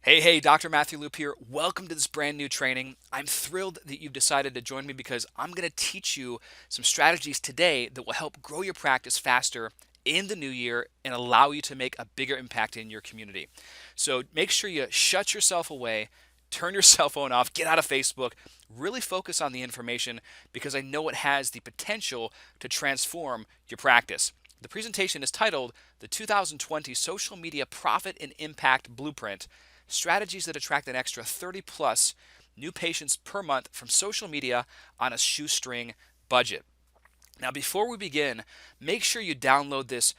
Hey, Dr. Matthew Loop here. Welcome to this brand new training. I'm thrilled that you've decided to join me because I'm going to teach you some strategies today that will help grow your practice faster in the new year and allow you to make a bigger impact in your community. So make sure you shut yourself away, turn your cell phone off, get out of Facebook, really focus on the information because I know it has the potential to transform your practice. The presentation is titled The 2020 Social Media Profit and Impact Blueprint: Strategies that attract an extra 30 plus new patients per month from social media on a shoestring budget. Now, before we begin, make sure you download this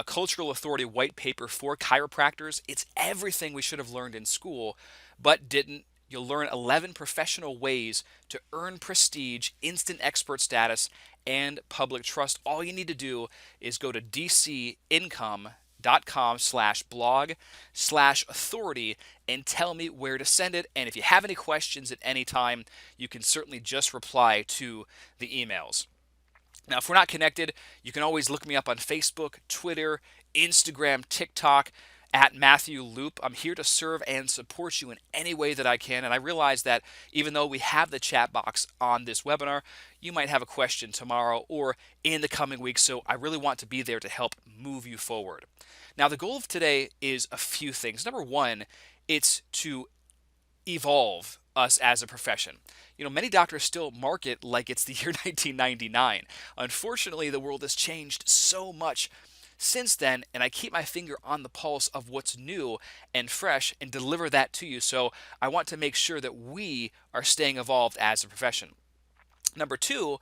cultural authority white paper for chiropractors. It's everything we should have learned in school, but didn't. You'll learn 11 professional ways to earn prestige, instant expert status, and public trust. All you need to do is go to dcincome.com/blog/authority and tell me where to send it. And if you have any questions at any time, you can certainly just reply to the emails. Now, if we're not connected, you can always look me up on Facebook, Twitter, Instagram, TikTok, at Matthew Loop. I'm here to serve and support you in any way that I can. And I realize that even though we have the chat box on this webinar, you might have a question tomorrow or in the coming weeks. So I really want to be there to help move you forward. Now, the goal of today is a few things. Number one, it's to evolve us as a profession. Many doctors still market like it's the year 1999. Unfortunately, the world has changed so much since then, and I keep my finger on the pulse of what's new and fresh and deliver that to you. So I want to make sure that we are staying evolved as a profession. Number two,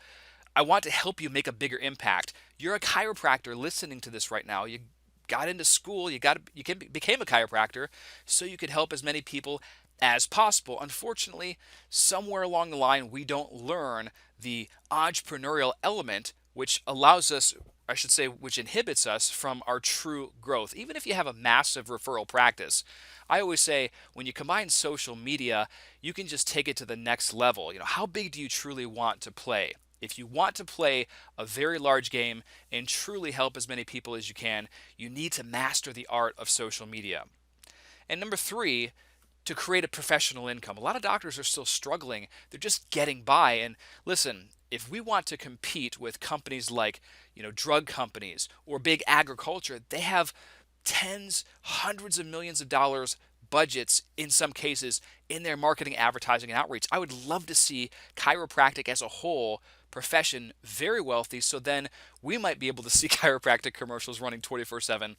I want to help you make a bigger impact. You're a chiropractor listening to this right now. You got into school, became a chiropractor so you could help as many people as possible. Unfortunately, somewhere along the line, we don't learn the entrepreneurial element, which allows us, I should say, which inhibits us from our true growth. Even if you have a massive referral practice, I always say when you combine social media, you can just take it to the next level. How big do you truly want to play? If you want to play a very large game and truly help as many people as you can, you need to master the art of social media. And number three, to create a professional income. A lot of doctors are still struggling. They're just getting by. And listen, if we want to compete with companies like, drug companies or big agriculture, they have tens, hundreds of millions of dollars budgets in some cases in their marketing, advertising, and outreach. I would love to see chiropractic as a whole profession very wealthy, so then we might be able to see chiropractic commercials running 24/7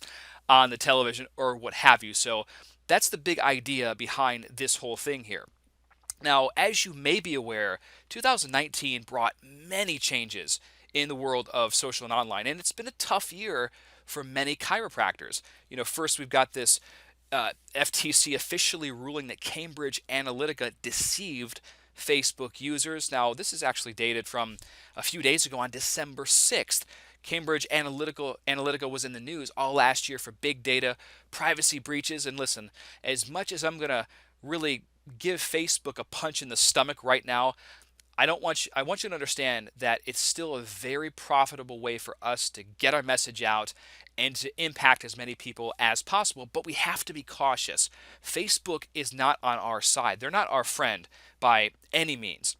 on the television or what have you. So that's the big idea behind this whole thing here. Now, as you may be aware, 2019 brought many changes in the world of social and online, and it's been a tough year for many chiropractors. First we've got this FTC officially ruling that Cambridge Analytica deceived Facebook users. Now, this is actually dated from a few days ago on December 6th. Cambridge Analytica was in the news all last year for big data, privacy breaches. And listen, as much as I'm going to really give Facebook a punch in the stomach right now, I want you to understand that it's still a very profitable way for us to get our message out and to impact as many people as possible, but we have to be cautious. Facebook is not on our side. They're not our friend by any means.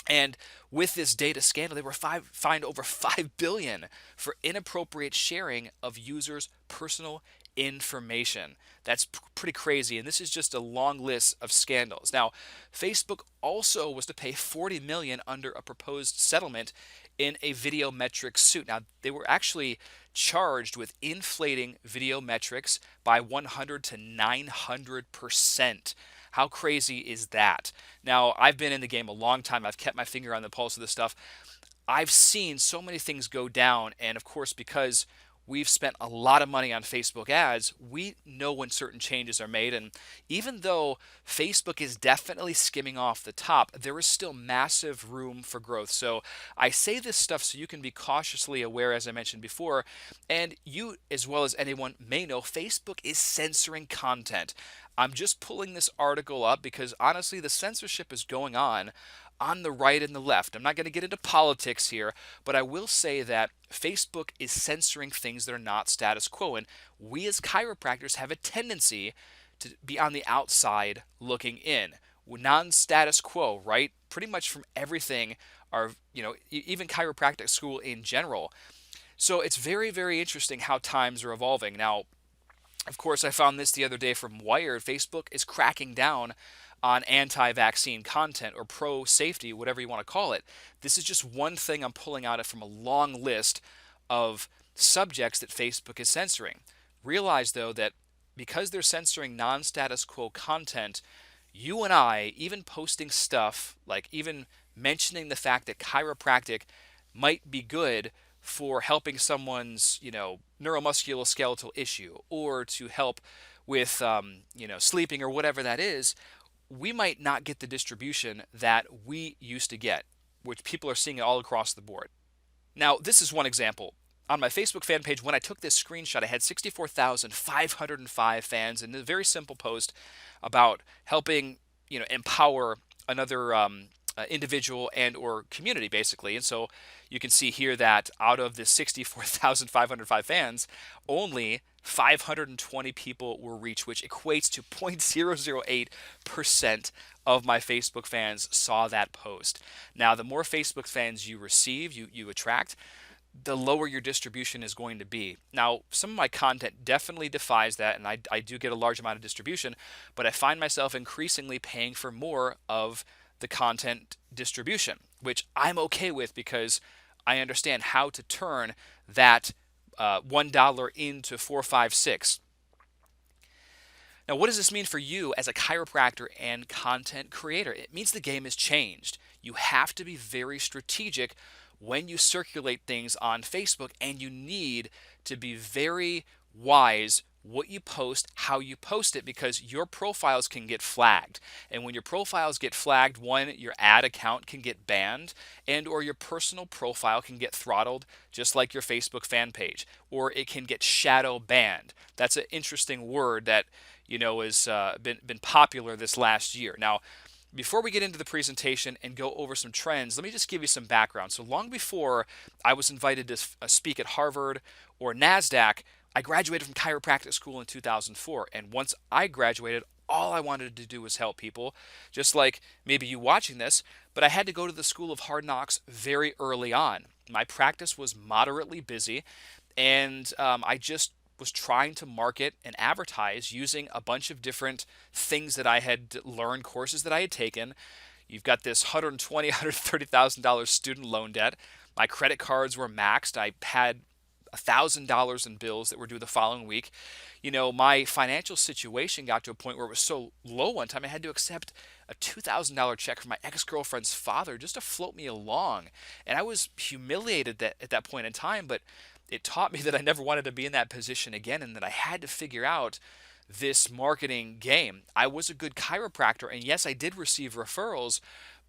And with this data scandal, they were fined over $5 billion for inappropriate sharing of users' personal information. That's pretty crazy, and this is just a long list of scandals. Now, Facebook also was to pay $40 million under a proposed settlement in a video metrics suit. Now, they were actually charged with inflating video metrics by 100 to 900%. How crazy is that? Now, I've been in the game a long time. I've kept my finger on the pulse of this stuff. I've seen so many things go down, and of course, because we've spent a lot of money on Facebook ads, we know when certain changes are made. And even though Facebook is definitely skimming off the top, there is still massive room for growth. So I say this stuff so you can be cautiously aware, as I mentioned before, and you, as well as anyone, may know Facebook is censoring content. I'm just pulling this article up because honestly, the censorship is going on the right and the left. I'm not going to get into politics here, but I will say that Facebook is censoring things that are not status quo. And we as chiropractors have a tendency to be on the outside looking in. Non-status quo, right? Pretty much from everything are, even chiropractic school in general. So it's very, very interesting how times are evolving. Now, of course, I found this the other day from Wired. Facebook is cracking down on anti-vaccine content or pro-safety, whatever you want to call it. This is just one thing I'm pulling out from a long list of subjects that Facebook is censoring. Realize, though, that because they're censoring non-status quo content, you and I, even posting stuff, like even mentioning the fact that chiropractic might be good for helping someone's, neuromusculoskeletal issue or to help with, sleeping or whatever that is, we might not get the distribution that we used to get, which people are seeing all across the board. Now, this is one example. On my Facebook fan page, when I took this screenshot, I had 64,505 fans in a very simple post about helping, empower another individual and or community, basically. And so you can see here that out of the 64,505 fans, only 520 people were reached, which equates to 0.008% of my Facebook fans saw that post. Now, the more Facebook fans you receive, you attract, the lower your distribution is going to be. Now, some of my content definitely defies that, and I do get a large amount of distribution, but I find myself increasingly paying for more of the content distribution, which I'm okay with because I understand how to turn that $1 into 4, 5, 6. Now, what does this mean for you as a chiropractor and content creator? It means the game has changed. You have to be very strategic when you circulate things on Facebook, and you need to be very wise what you post, how you post it, because your profiles can get flagged. And when your profiles get flagged, one, your ad account can get banned, and or your personal profile can get throttled, just like your Facebook fan page, or it can get shadow banned. That's an interesting word that has been popular this last year. Now, before we get into the presentation and go over some trends, let me just give you some background. So long before I was invited to speak at Harvard or NASDAQ, I graduated from chiropractic school in 2004. And once I graduated, all I wanted to do was help people, just like maybe you watching this, but I had to go to the School of Hard Knocks very early on. My practice was moderately busy, and I just was trying to market and advertise using a bunch of different things that I had learned, courses that I had taken. You've got this $120,000, $130,000 student loan debt. My credit cards were maxed. I had $1,000 in bills that were due the following week. My financial situation got to a point where it was so low one time I had to accept a $2,000 check from my ex-girlfriend's father just to float me along. And I was humiliated at that point in time, but it taught me that I never wanted to be in that position again, and that I had to figure out this marketing game. I was a good chiropractor, and yes, I did receive referrals,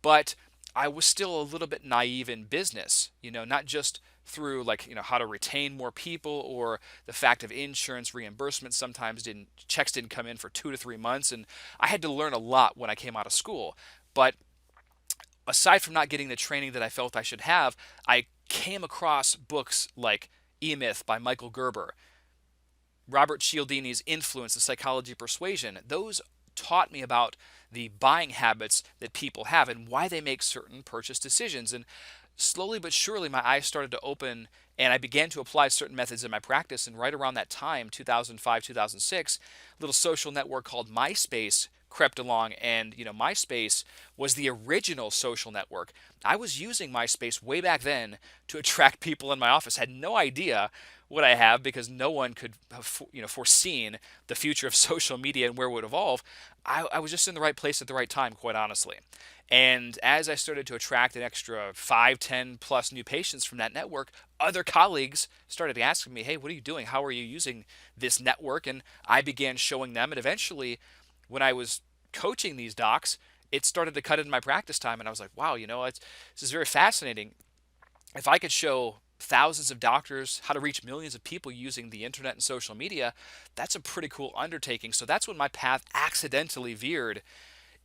but I was still a little bit naive in business, not just through how to retain more people or the fact of insurance reimbursement. Sometimes checks didn't come in for 2 to 3 months, and I had to learn a lot when I came out of school. But aside from not getting the training that I felt I should have, I came across books like E-Myth by Michael Gerber, Robert Cialdini's Influence, The Psychology of Persuasion. Those taught me about the buying habits that people have and why they make certain purchase decisions. And slowly but surely, my eyes started to open, and I began to apply certain methods in my practice. And right around that time, 2005, 2006, a little social network called MySpace crept along, and MySpace was the original social network. I was using MySpace way back then to attract people in my office. Had no idea what I have, because no one could have foreseen the future of social media and where it would evolve. I was just in the right place at the right time, quite honestly. And as I started to attract an extra 5, 10 plus new patients from that network, other colleagues started asking me, hey, what are you doing? How are you using this network? And I began showing them, and eventually, when I was coaching these docs, it started to cut into my practice time, and I was like, wow, this is very fascinating. If I could show thousands of doctors how to reach millions of people using the internet and social media, that's a pretty cool undertaking. So that's when my path accidentally veered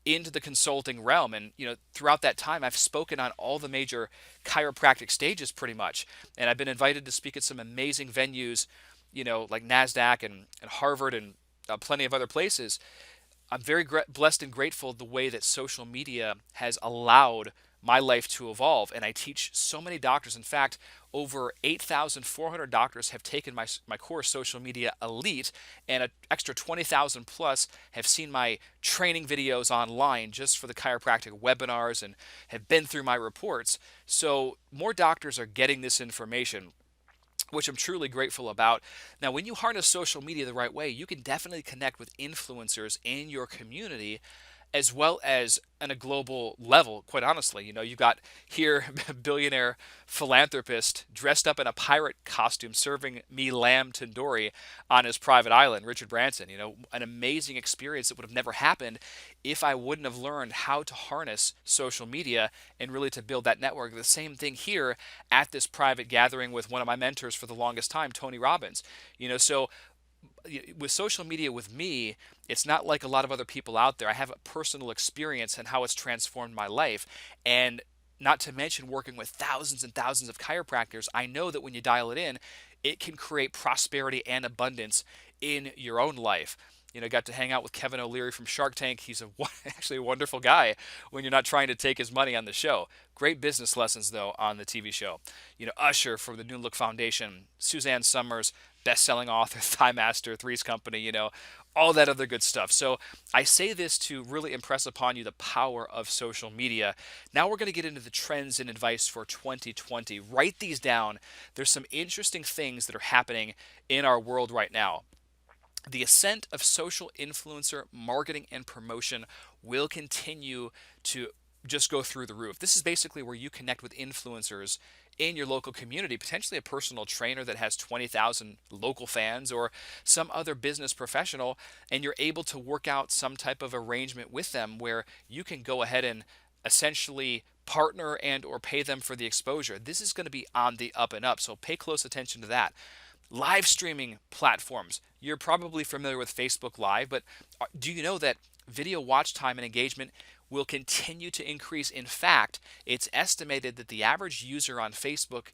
into the consulting realm. And throughout that time, I've spoken on all the major chiropractic stages pretty much, and I've been invited to speak at some amazing venues, like NASDAQ and Harvard and plenty of other places. I'm very blessed and grateful the way that social media has allowed my life to evolve. And I teach so many doctors. In fact, over 8,400 doctors have taken my course, Social Media Elite, and an extra 20,000 plus have seen my training videos online just for the chiropractic webinars and have been through my reports. So more doctors are getting this information, which I'm truly grateful about. Now, when you harness social media the right way, you can definitely connect with influencers in your community as well as on a global level. Quite honestly, you've got here a billionaire philanthropist dressed up in a pirate costume serving me lamb tandoori on his private island, Richard Branson. An amazing experience that would have never happened if I wouldn't have learned how to harness social media and really to build that network. The same thing here at this private gathering with one of my mentors for the longest time, Tony Robbins. So with social media with me, it's not like a lot of other people out there. I have a personal experience and how it's transformed my life. And not to mention working with thousands and thousands of chiropractors, I know that when you dial it in, it can create prosperity and abundance in your own life. Got to hang out with Kevin O'Leary from Shark Tank. He's actually a wonderful guy when you're not trying to take his money on the show. Great business lessons, though, on the TV show. Usher from the New Look Foundation, Suzanne Summers, best-selling author, Thigh Master, Three's Company, all that other good stuff. So I say this to really impress upon you the power of social media. Now we're going to get into the trends and advice for 2020. Write these down. There's some interesting things that are happening in our world right now. The ascent of social influencer marketing and promotion will continue to just go through the roof. This is basically where you connect with influencers in your local community, potentially a personal trainer that has 20,000 local fans or some other business professional, and you're able to work out some type of arrangement with them where you can go ahead and essentially partner and or pay them for the exposure. This is going to be on the up and up, so pay close attention to that. Live streaming platforms. You're probably familiar with Facebook Live, but do you know that video watch time and engagement will continue to increase? In fact, it's estimated that the average user on Facebook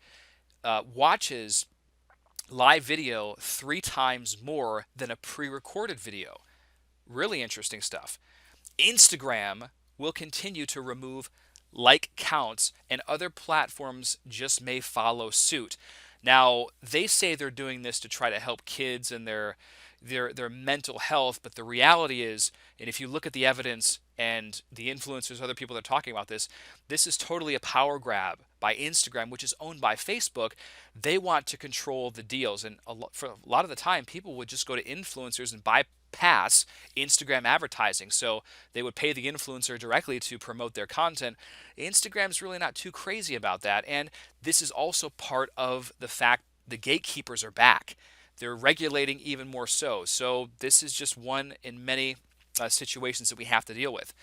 watches live video 3 times more than a pre-recorded video. Really interesting stuff. Instagram will continue to remove like counts, and other platforms just may follow suit. Now, they say they're doing this to try to help kids and their mental health, but the reality is, and if you look at the evidence and the influencers, other people that are talking about this, this is totally a power grab by Instagram, which is owned by Facebook. They want to control the deals, and for a lot of the time, people would just go to influencers and bypass Instagram advertising. So they would pay the influencer directly to promote their content. Instagram's really not too crazy about that, and this is also part of the fact the gatekeepers are back. They're regulating even more so. So this is just one in many situations that we have to deal with.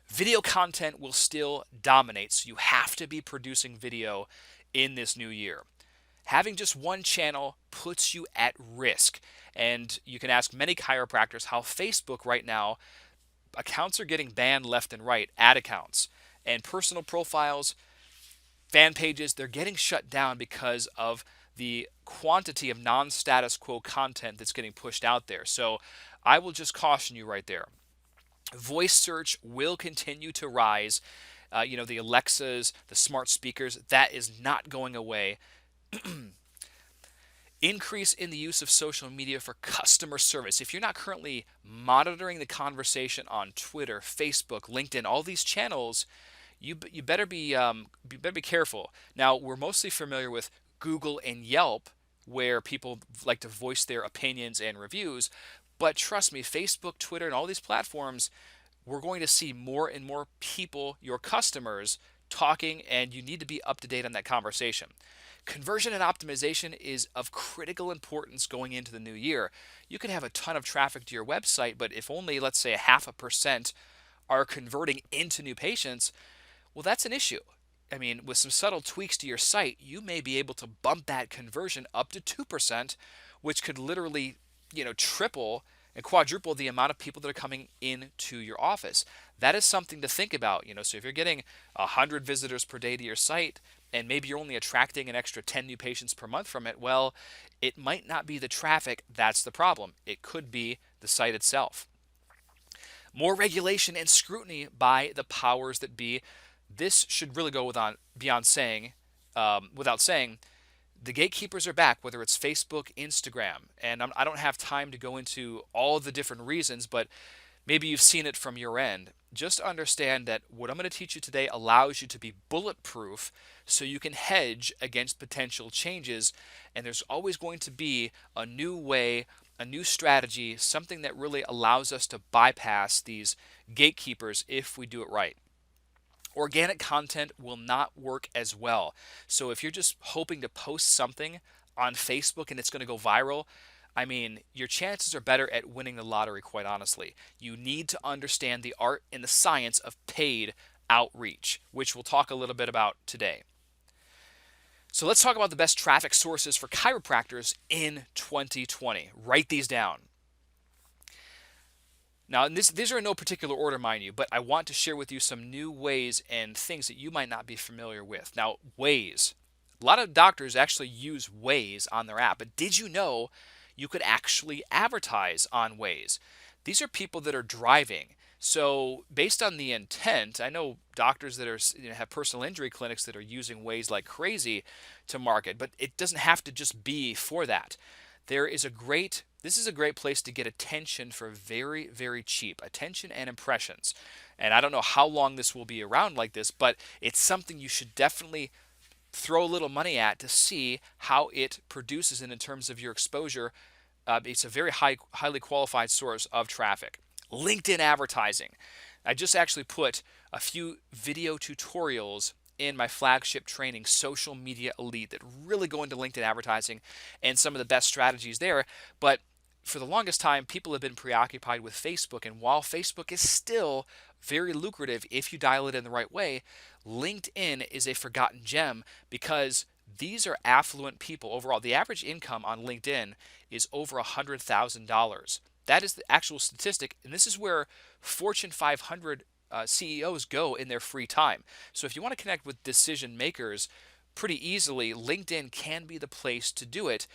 Video content will still dominate, so you have to be producing video in this new year. Having just one channel puts you at risk. And you can ask many chiropractors how Facebook right now, accounts are getting banned left and right, ad accounts. And personal profiles, fan pages, they're getting shut down because of the quantity of non-status quo content that's getting pushed out there. So I will just caution you right there. Voice search will continue to rise. The Alexas, the smart speakers, that is not going away. Increase in the use of social media for customer service. If you're not currently monitoring the conversation on Twitter, Facebook, LinkedIn, all these channels, you better be careful. Now, we're mostly familiar with Google and Yelp, where people like to voice their opinions and reviews. But trust me, Facebook, Twitter, and all these platforms, we're going to see more and more people, your customers, talking, and you need to be up to date on that conversation. Conversion and optimization is of critical importance going into the new year. You can have a ton of traffic to your website, but if only, let's say, 0.5% are converting into new patients, well, that's an issue. I mean, with some subtle tweaks to your site, you may be able to bump that conversion up to 2%, which could literally, triple and quadruple the amount of people that are coming into your office. That is something to think about. So if you're getting 100 visitors per day to your site, and maybe you're only attracting an extra 10 new patients per month from it, well, it might not be the traffic that's the problem. It could be the site itself. More regulation and scrutiny by the powers that be. This should really go beyond saying, without saying, the gatekeepers are back, whether it's Facebook, Instagram. And I don't have time to go into all the different reasons, but maybe you've seen it from your end. Just understand that what I'm going to teach you today allows you to be bulletproof so you can hedge against potential changes. And there's always going to be a new way, a new strategy, something that really allows us to bypass these gatekeepers if we do it right. Organic content will not work as well. So if you're just hoping to post something on Facebook and it's going to go viral, I mean, your chances are better at winning the lottery, quite honestly. You need to understand the art and the science of paid outreach, which we'll talk a little bit about today. So let's talk about the best traffic sources for chiropractors in 2020. Write these down. Now, these are in no particular order, mind you, but I want to share with you some new ways and things that you might not be familiar with. Now, Waze. A lot of doctors actually use Waze on their app, but did you know you could actually advertise on Waze? These are people that are driving. So, based on the intent, I know doctors that have personal injury clinics that are using Waze like crazy to market, but it doesn't have to just be for that. This is a great place to get attention for very, very cheap. Attention and impressions. And I don't know how long this will be around like this, but it's something you should definitely throw a little money at to see how it produces in terms of your exposure. It's a very highly qualified source of traffic. LinkedIn advertising. I just actually put a few video tutorials in my flagship training, Social Media Elite, that really go into LinkedIn advertising and some of the best strategies there. But for the longest time, people have been preoccupied with Facebook. And while Facebook is still very lucrative if you dial it in the right way, LinkedIn is a forgotten gem because these are affluent people overall. The average income on LinkedIn is over $100,000. That is the actual statistic. And this is where Fortune 500 CEOs go in their free time. So if you want to connect with decision makers pretty easily, LinkedIn can be the place to do it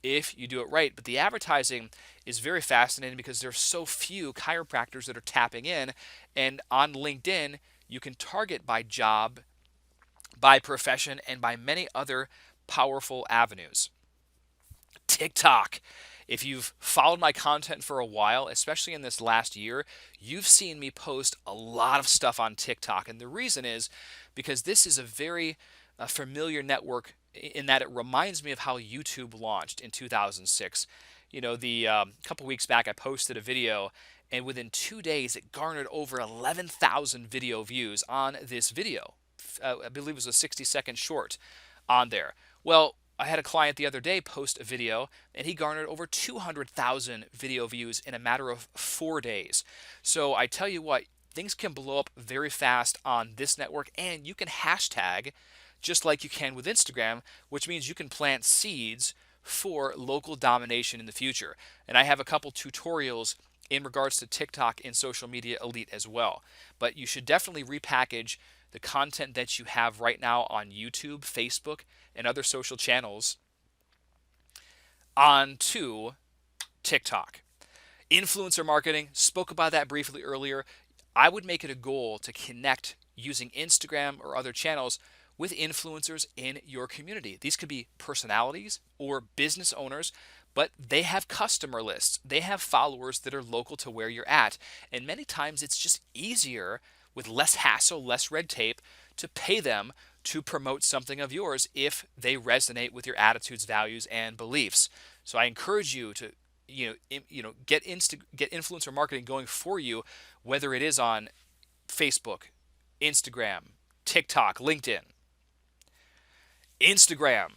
if you do it right. But the advertising is very fascinating because there's so few chiropractors that are tapping in. And on LinkedIn, you can target by job, by profession, and by many other powerful avenues. TikTok. If you've followed my content for a while, especially in this last year, you've seen me post a lot of stuff on TikTok. And the reason is because this is a very familiar network in that it reminds me of how YouTube launched in 2006. You know, the couple weeks back, I posted a video, and within 2 days, it garnered over 11,000 video views on this video. I believe it was a 60-second short on there. Well, I had a client the other day post a video, and he garnered over 200,000 video views in a matter of 4 days. So I tell you what, things can blow up very fast on this network, and you can hashtag just like you can with Instagram, which means you can plant seeds for local domination in the future. And I have a couple tutorials in regards to TikTok and Social Media Elite as well. But you should definitely repackage the content that you have right now on YouTube, Facebook, and other social channels onto TikTok. Influencer marketing, spoke about that briefly earlier. I would make it a goal to connect using Instagram or other channels with influencers in your community. These could be personalities or business owners, but they have customer lists. They have followers that are local to where you're at. And many times it's just easier with less hassle, less red tape to pay them to promote something of yours if they resonate with your attitudes, values, and beliefs. So I encourage you to get influencer marketing going for you, whether it is on Facebook, Instagram, TikTok, LinkedIn. Instagram.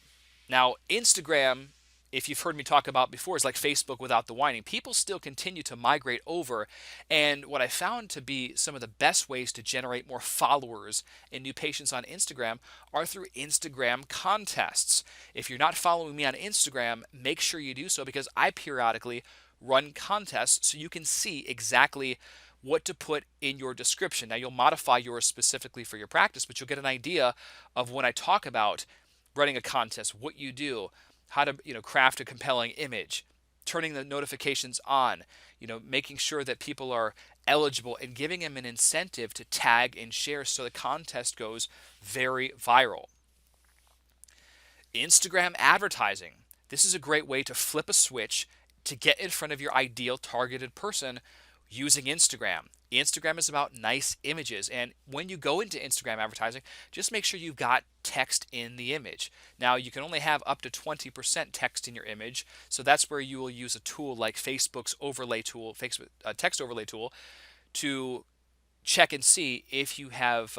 Now, Instagram, if you've heard me talk about before, is like Facebook without the whining. People still continue to migrate over, and what I found to be some of the best ways to generate more followers and new patients on Instagram are through Instagram contests. If you're not following me on Instagram, make sure you do so because I periodically run contests so you can see exactly what to put in your description. Now, you'll modify yours specifically for your practice, but you'll get an idea of when I talk about running a contest, what you do, how to craft a compelling image, turning the notifications on, making sure that people are eligible and giving them an incentive to tag and share so the contest goes very viral. Instagram advertising. This is a great way to flip a switch to get in front of your ideal targeted person using Instagram. Instagram is about nice images, and when you go into Instagram advertising, just make sure you've got text in the image. Now, you can only have up to 20% text in your image, so that's where you will use a tool like Facebook's overlay tool, Facebook text overlay tool, to check and see if you have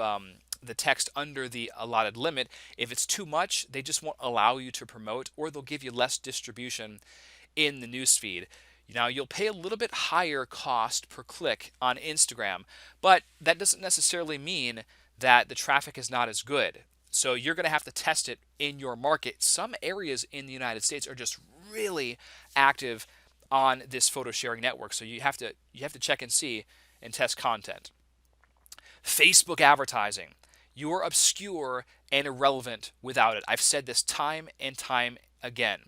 the text under the allotted limit. If it's too much, they just won't allow you to promote, or they'll give you less distribution in the newsfeed. Now, you'll pay a little bit higher cost per click on Instagram, but that doesn't necessarily mean that the traffic is not as good. So you're going to have to test it in your market. Some areas in the United States are just really active on this photo sharing network, so you have to check and see and test content. Facebook advertising. You're obscure and irrelevant without it. I've said this time and time again.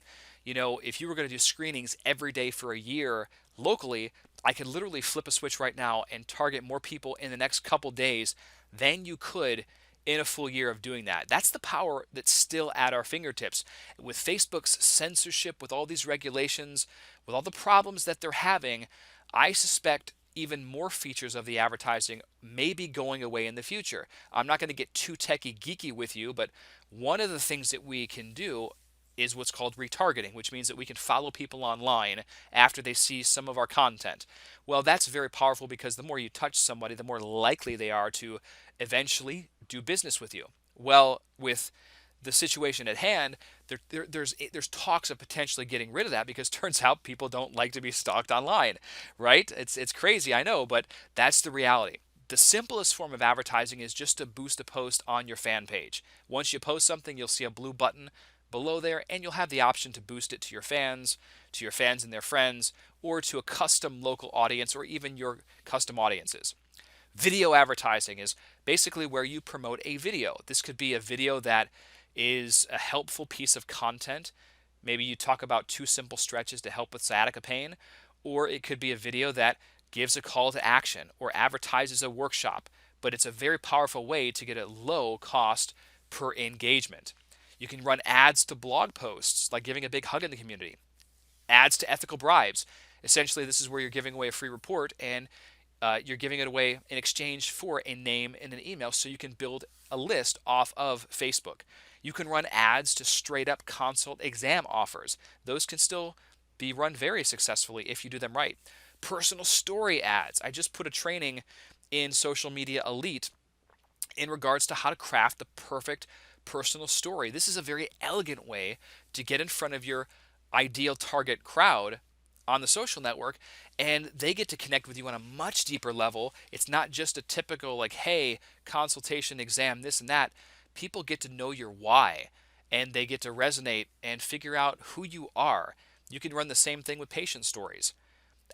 If you were going to do screenings every day for a year locally, I could literally flip a switch right now and target more people in the next couple days than you could in a full year of doing that. That's the power that's still at our fingertips. With Facebook's censorship, with all these regulations, with all the problems that they're having, I suspect even more features of the advertising may be going away in the future. I'm not going to get too techie geeky with you, but one of the things that we can do is what's called retargeting, which means that we can follow people online after they see some of our content. Well, that's very powerful because the more you touch somebody, the more likely they are to eventually do business with you. Well, with the situation at hand, there's talks of potentially getting rid of that because turns out people don't like to be stalked online, right? It's crazy, I know, but that's the reality. The simplest form of advertising is just to boost a post on your fan page. Once you post something, you'll see a blue button below there, and you'll have the option to boost it to your fans and their friends, or to a custom local audience, or even your custom audiences. Video advertising is basically where you promote a video. This could be a video that is a helpful piece of content. Maybe you talk about 2 simple stretches to help with sciatica pain, or it could be a video that gives a call to action or advertises a workshop, but it's a very powerful way to get a low cost per engagement. You can run ads to blog posts, like giving a big hug in the community. Ads to ethical bribes. Essentially, this is where you're giving away a free report and you're giving it away in exchange for a name and an email so you can build a list off of Facebook. You can run ads to straight up consult exam offers. Those can still be run very successfully if you do them right. Personal story ads. I just put a training in Social Media Elite in regards to how to craft the perfect personal story. This is a very elegant way to get in front of your ideal target crowd on the social network, and they get to connect with you on a much deeper level. It's not just a typical like, hey, consultation, exam, this and that. People get to know your why, and they get to resonate and figure out who you are. You can run the same thing with patient stories.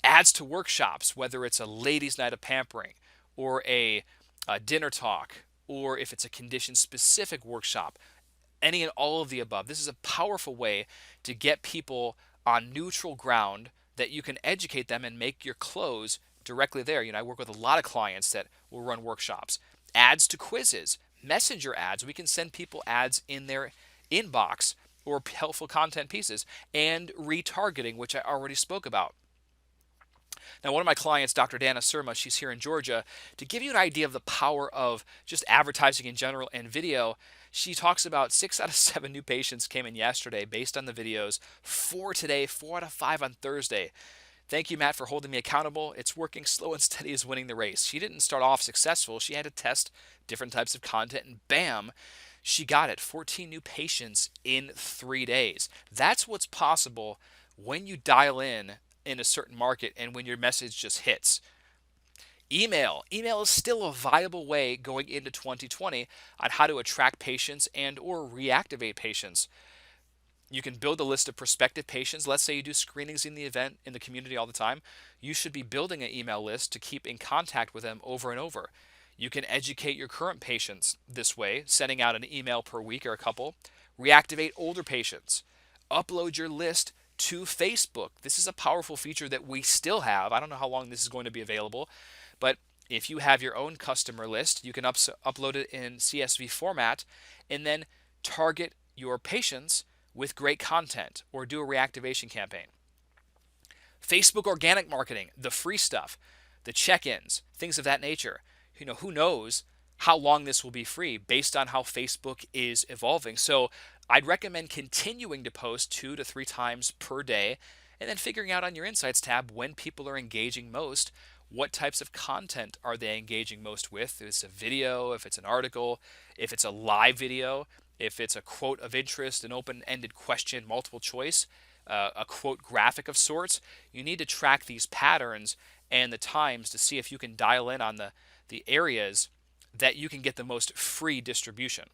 Ads to workshops, whether it's a ladies' night of pampering or a dinner talk, or if it's a condition-specific workshop, any and all of the above. This is a powerful way to get people on neutral ground that you can educate them and make your close directly there. I work with a lot of clients that will run workshops. Ads to quizzes, messenger ads. We can send people ads in their inbox or helpful content pieces, and retargeting, which I already spoke about. Now, one of my clients, Dr. Dana Surma, she's here in Georgia. To give you an idea of the power of just advertising in general and video, she talks about 6 out of 7 new patients came in yesterday based on the videos, 4 today, 4 out of 5 on Thursday. Thank you, Matt, for holding me accountable. It's working. Slow and steady is winning the race. She didn't start off successful. She had to test different types of content, and bam, she got it. 14 new patients in 3 days. That's what's possible when you dial in a certain market and when your message just hits. Email is still a viable way going into 2020 on how to attract patients and or reactivate patients. You can build a list of prospective patients. Let's say you do screenings in the community all the time. You should be building an email list to keep in contact with them over and over. You can educate your current patients this way, sending out an email per week or a couple. Reactivate older patients. Upload your list to Facebook. This is a powerful feature that we still have. I don't know how long this is going to be available, but if you have your own customer list, you can upload it in CSV format and then target your patients with great content or do a reactivation campaign. Facebook organic marketing, the free stuff, the check-ins, things of that nature. Who knows how long this will be free based on how Facebook is evolving. So I'd recommend continuing to post 2 to 3 times per day and then figuring out on your Insights tab when people are engaging most. What types of content are they engaging most with? If it's a video, if it's an article, if it's a live video, if it's a quote of interest, an open-ended question, multiple choice, a quote graphic of sorts. You need to track these patterns and the times to see if you can dial in on the areas that you can get the most free distribution.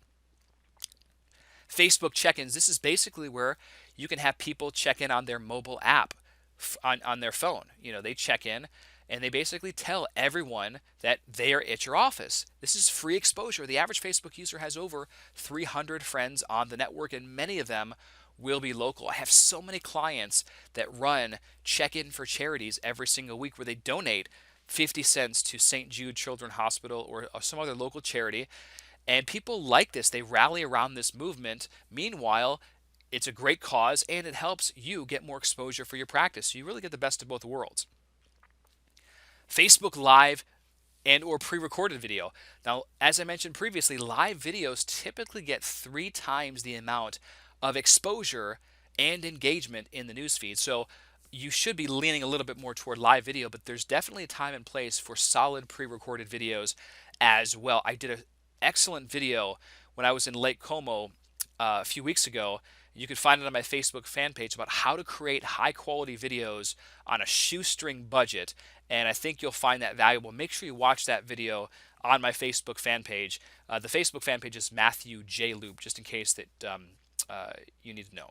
Facebook check-ins, this is basically where you can have people check in on their mobile app on their phone. They check in and they basically tell everyone that they are at your office. This is free exposure. The average Facebook user has over 300 friends on the network, and many of them will be local. I have so many clients that run check-in for charities every single week where they donate 50 cents to St. Jude Children's Hospital or some other local charity. And people like this. They rally around this movement. Meanwhile, it's a great cause and it helps you get more exposure for your practice. So you really get the best of both worlds. Facebook Live and or pre-recorded video. Now, as I mentioned previously, live videos typically get 3 times the amount of exposure and engagement in the newsfeed. So you should be leaning a little bit more toward live video, but there's definitely a time and place for solid pre-recorded videos as well. I did an excellent video when I was in Lake Como a few weeks ago. You can find it on my Facebook fan page about how to create high quality videos on a shoestring budget, and I think you'll find that valuable. Make sure you watch that video on my Facebook fan page. The Facebook fan page is Matthew J. Loop, just in case that you need to know.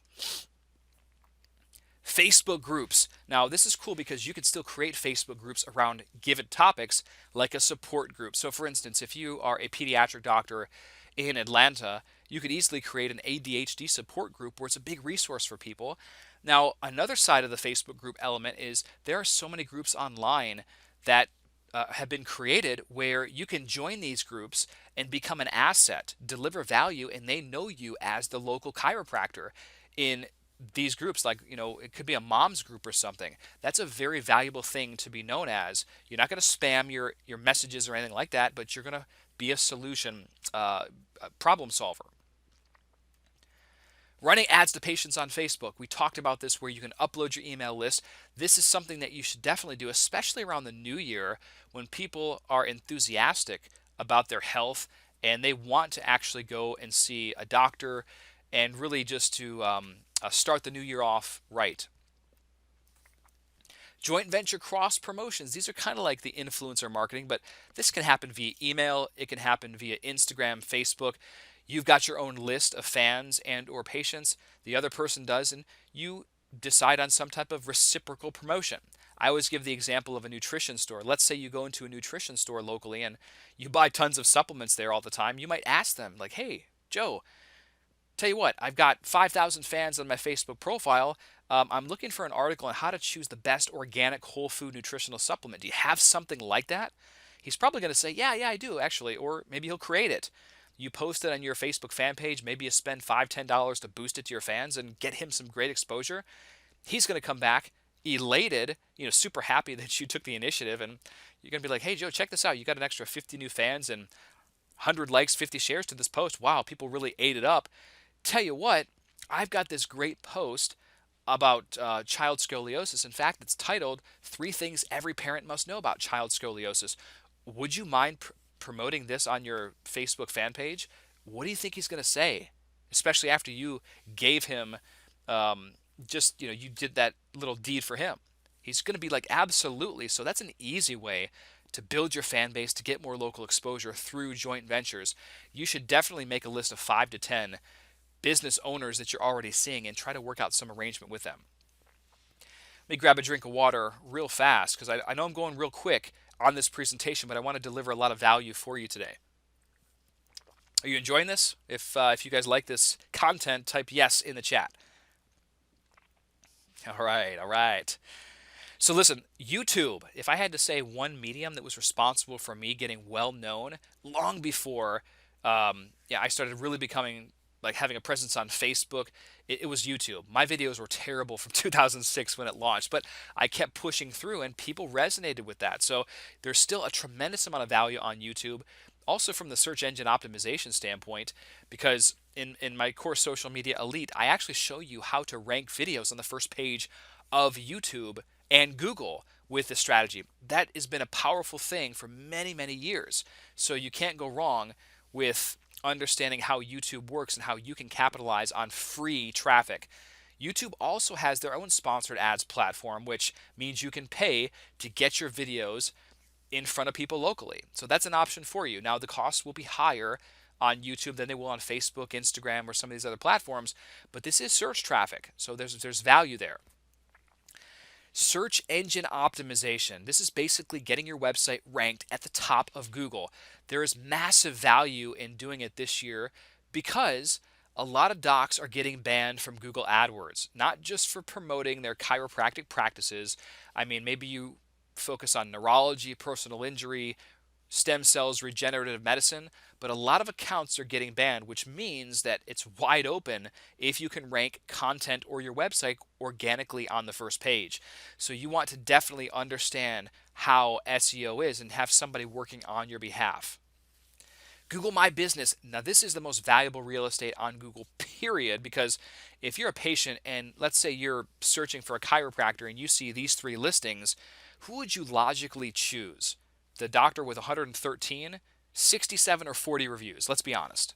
Facebook groups. Now, this is cool because you can still create Facebook groups around given topics like a support group. So, for instance, if you are a pediatric doctor in Atlanta, you could easily create an ADHD support group where it's a big resource for people. Now, another side of the Facebook group element is there are so many groups online that have been created where you can join these groups and become an asset, deliver value, and they know you as the local chiropractor in these groups. Like, it could be a mom's group or something. That's a very valuable thing to be known as. You're not going to spam your messages or anything like that, but you're going to be a solution problem solver. Running ads to patients on Facebook. We talked about this where you can upload your email list. This is something that you should definitely do, especially around the new year when people are enthusiastic about their health and they want to actually go and see a doctor and really just to start the new year off right. Joint venture cross promotions. These are kind of like the influencer marketing, but this can happen via email. It can happen via Instagram, Facebook. You've got your own list of fans and or patients. The other person does, and you decide on some type of reciprocal promotion. I always give the example of a nutrition store. Let's say you go into a nutrition store locally and you buy tons of supplements there all the time. You might ask them like, hey, Joe, tell you what, I've got 5,000 fans on my Facebook profile. I'm looking for an article on how to choose the best organic whole food nutritional supplement. Do you have something like that? He's probably going to say, yeah, I do actually, or maybe he'll create it. You post it on your Facebook fan page. Maybe you spend $5, $10 to boost it to your fans and get him some great exposure. He's going to come back elated, super happy that you took the initiative, and you're going to be like, hey, Joe, check this out. You got an extra 50 new fans and 100 likes, 50 shares to this post. Wow, people really ate it up. Tell you what, I've got this great post about child scoliosis. In fact, it's titled 3 Things Every Parent Must Know About Child Scoliosis. Would you mind promoting this on your Facebook fan page? What do you think he's going to say? Especially after you gave him you did that little deed for him. He's going to be like, absolutely. So that's an easy way to build your fan base, to get more local exposure through joint ventures. You should definitely make a list of 5 to 10 business owners that you're already seeing and try to work out some arrangement with them. Let me grab a drink of water real fast because I know I'm going real quick on this presentation, but I want to deliver a lot of value for you today. Are you enjoying this? If you guys like this content, type yes in the chat. All right, all right. So listen, YouTube, if I had to say one medium that was responsible for me getting well known long before I started really becoming like having a presence on Facebook, it was YouTube. My videos were terrible from 2006 when it launched, but I kept pushing through and people resonated with that. So there's still a tremendous amount of value on YouTube. Also from the search engine optimization standpoint, because in my course Social Media Elite, I actually show you how to rank videos on the first page of YouTube and Google with this strategy. That has been a powerful thing for many, many years. So you can't go wrong with understanding how YouTube works and how you can capitalize on free traffic. YouTube also has their own sponsored ads platform, which means you can pay to get your videos in front of people locally. So that's an option for you. Now, the costs will be higher on YouTube than they will on Facebook, Instagram, or some of these other platforms, but this is search traffic, so there's value there. Search engine optimization. This is basically getting your website ranked at the top of Google. There is massive value in doing it this year because a lot of docs are getting banned from Google AdWords, not just for promoting their chiropractic practices. I mean, maybe you focus on neurology, personal injury, stem cells, regenerative medicine, but a lot of accounts are getting banned, which means that it's wide open if you can rank content or your website organically on the first page. So you want to definitely understand how SEO is and have somebody working on your behalf. Google My Business. Now, this is the most valuable real estate on Google, period, because if you're a patient and let's say you're searching for a chiropractor and you see these three listings, who would you logically choose? The doctor with 113, 67, or 40 reviews? Let's be honest.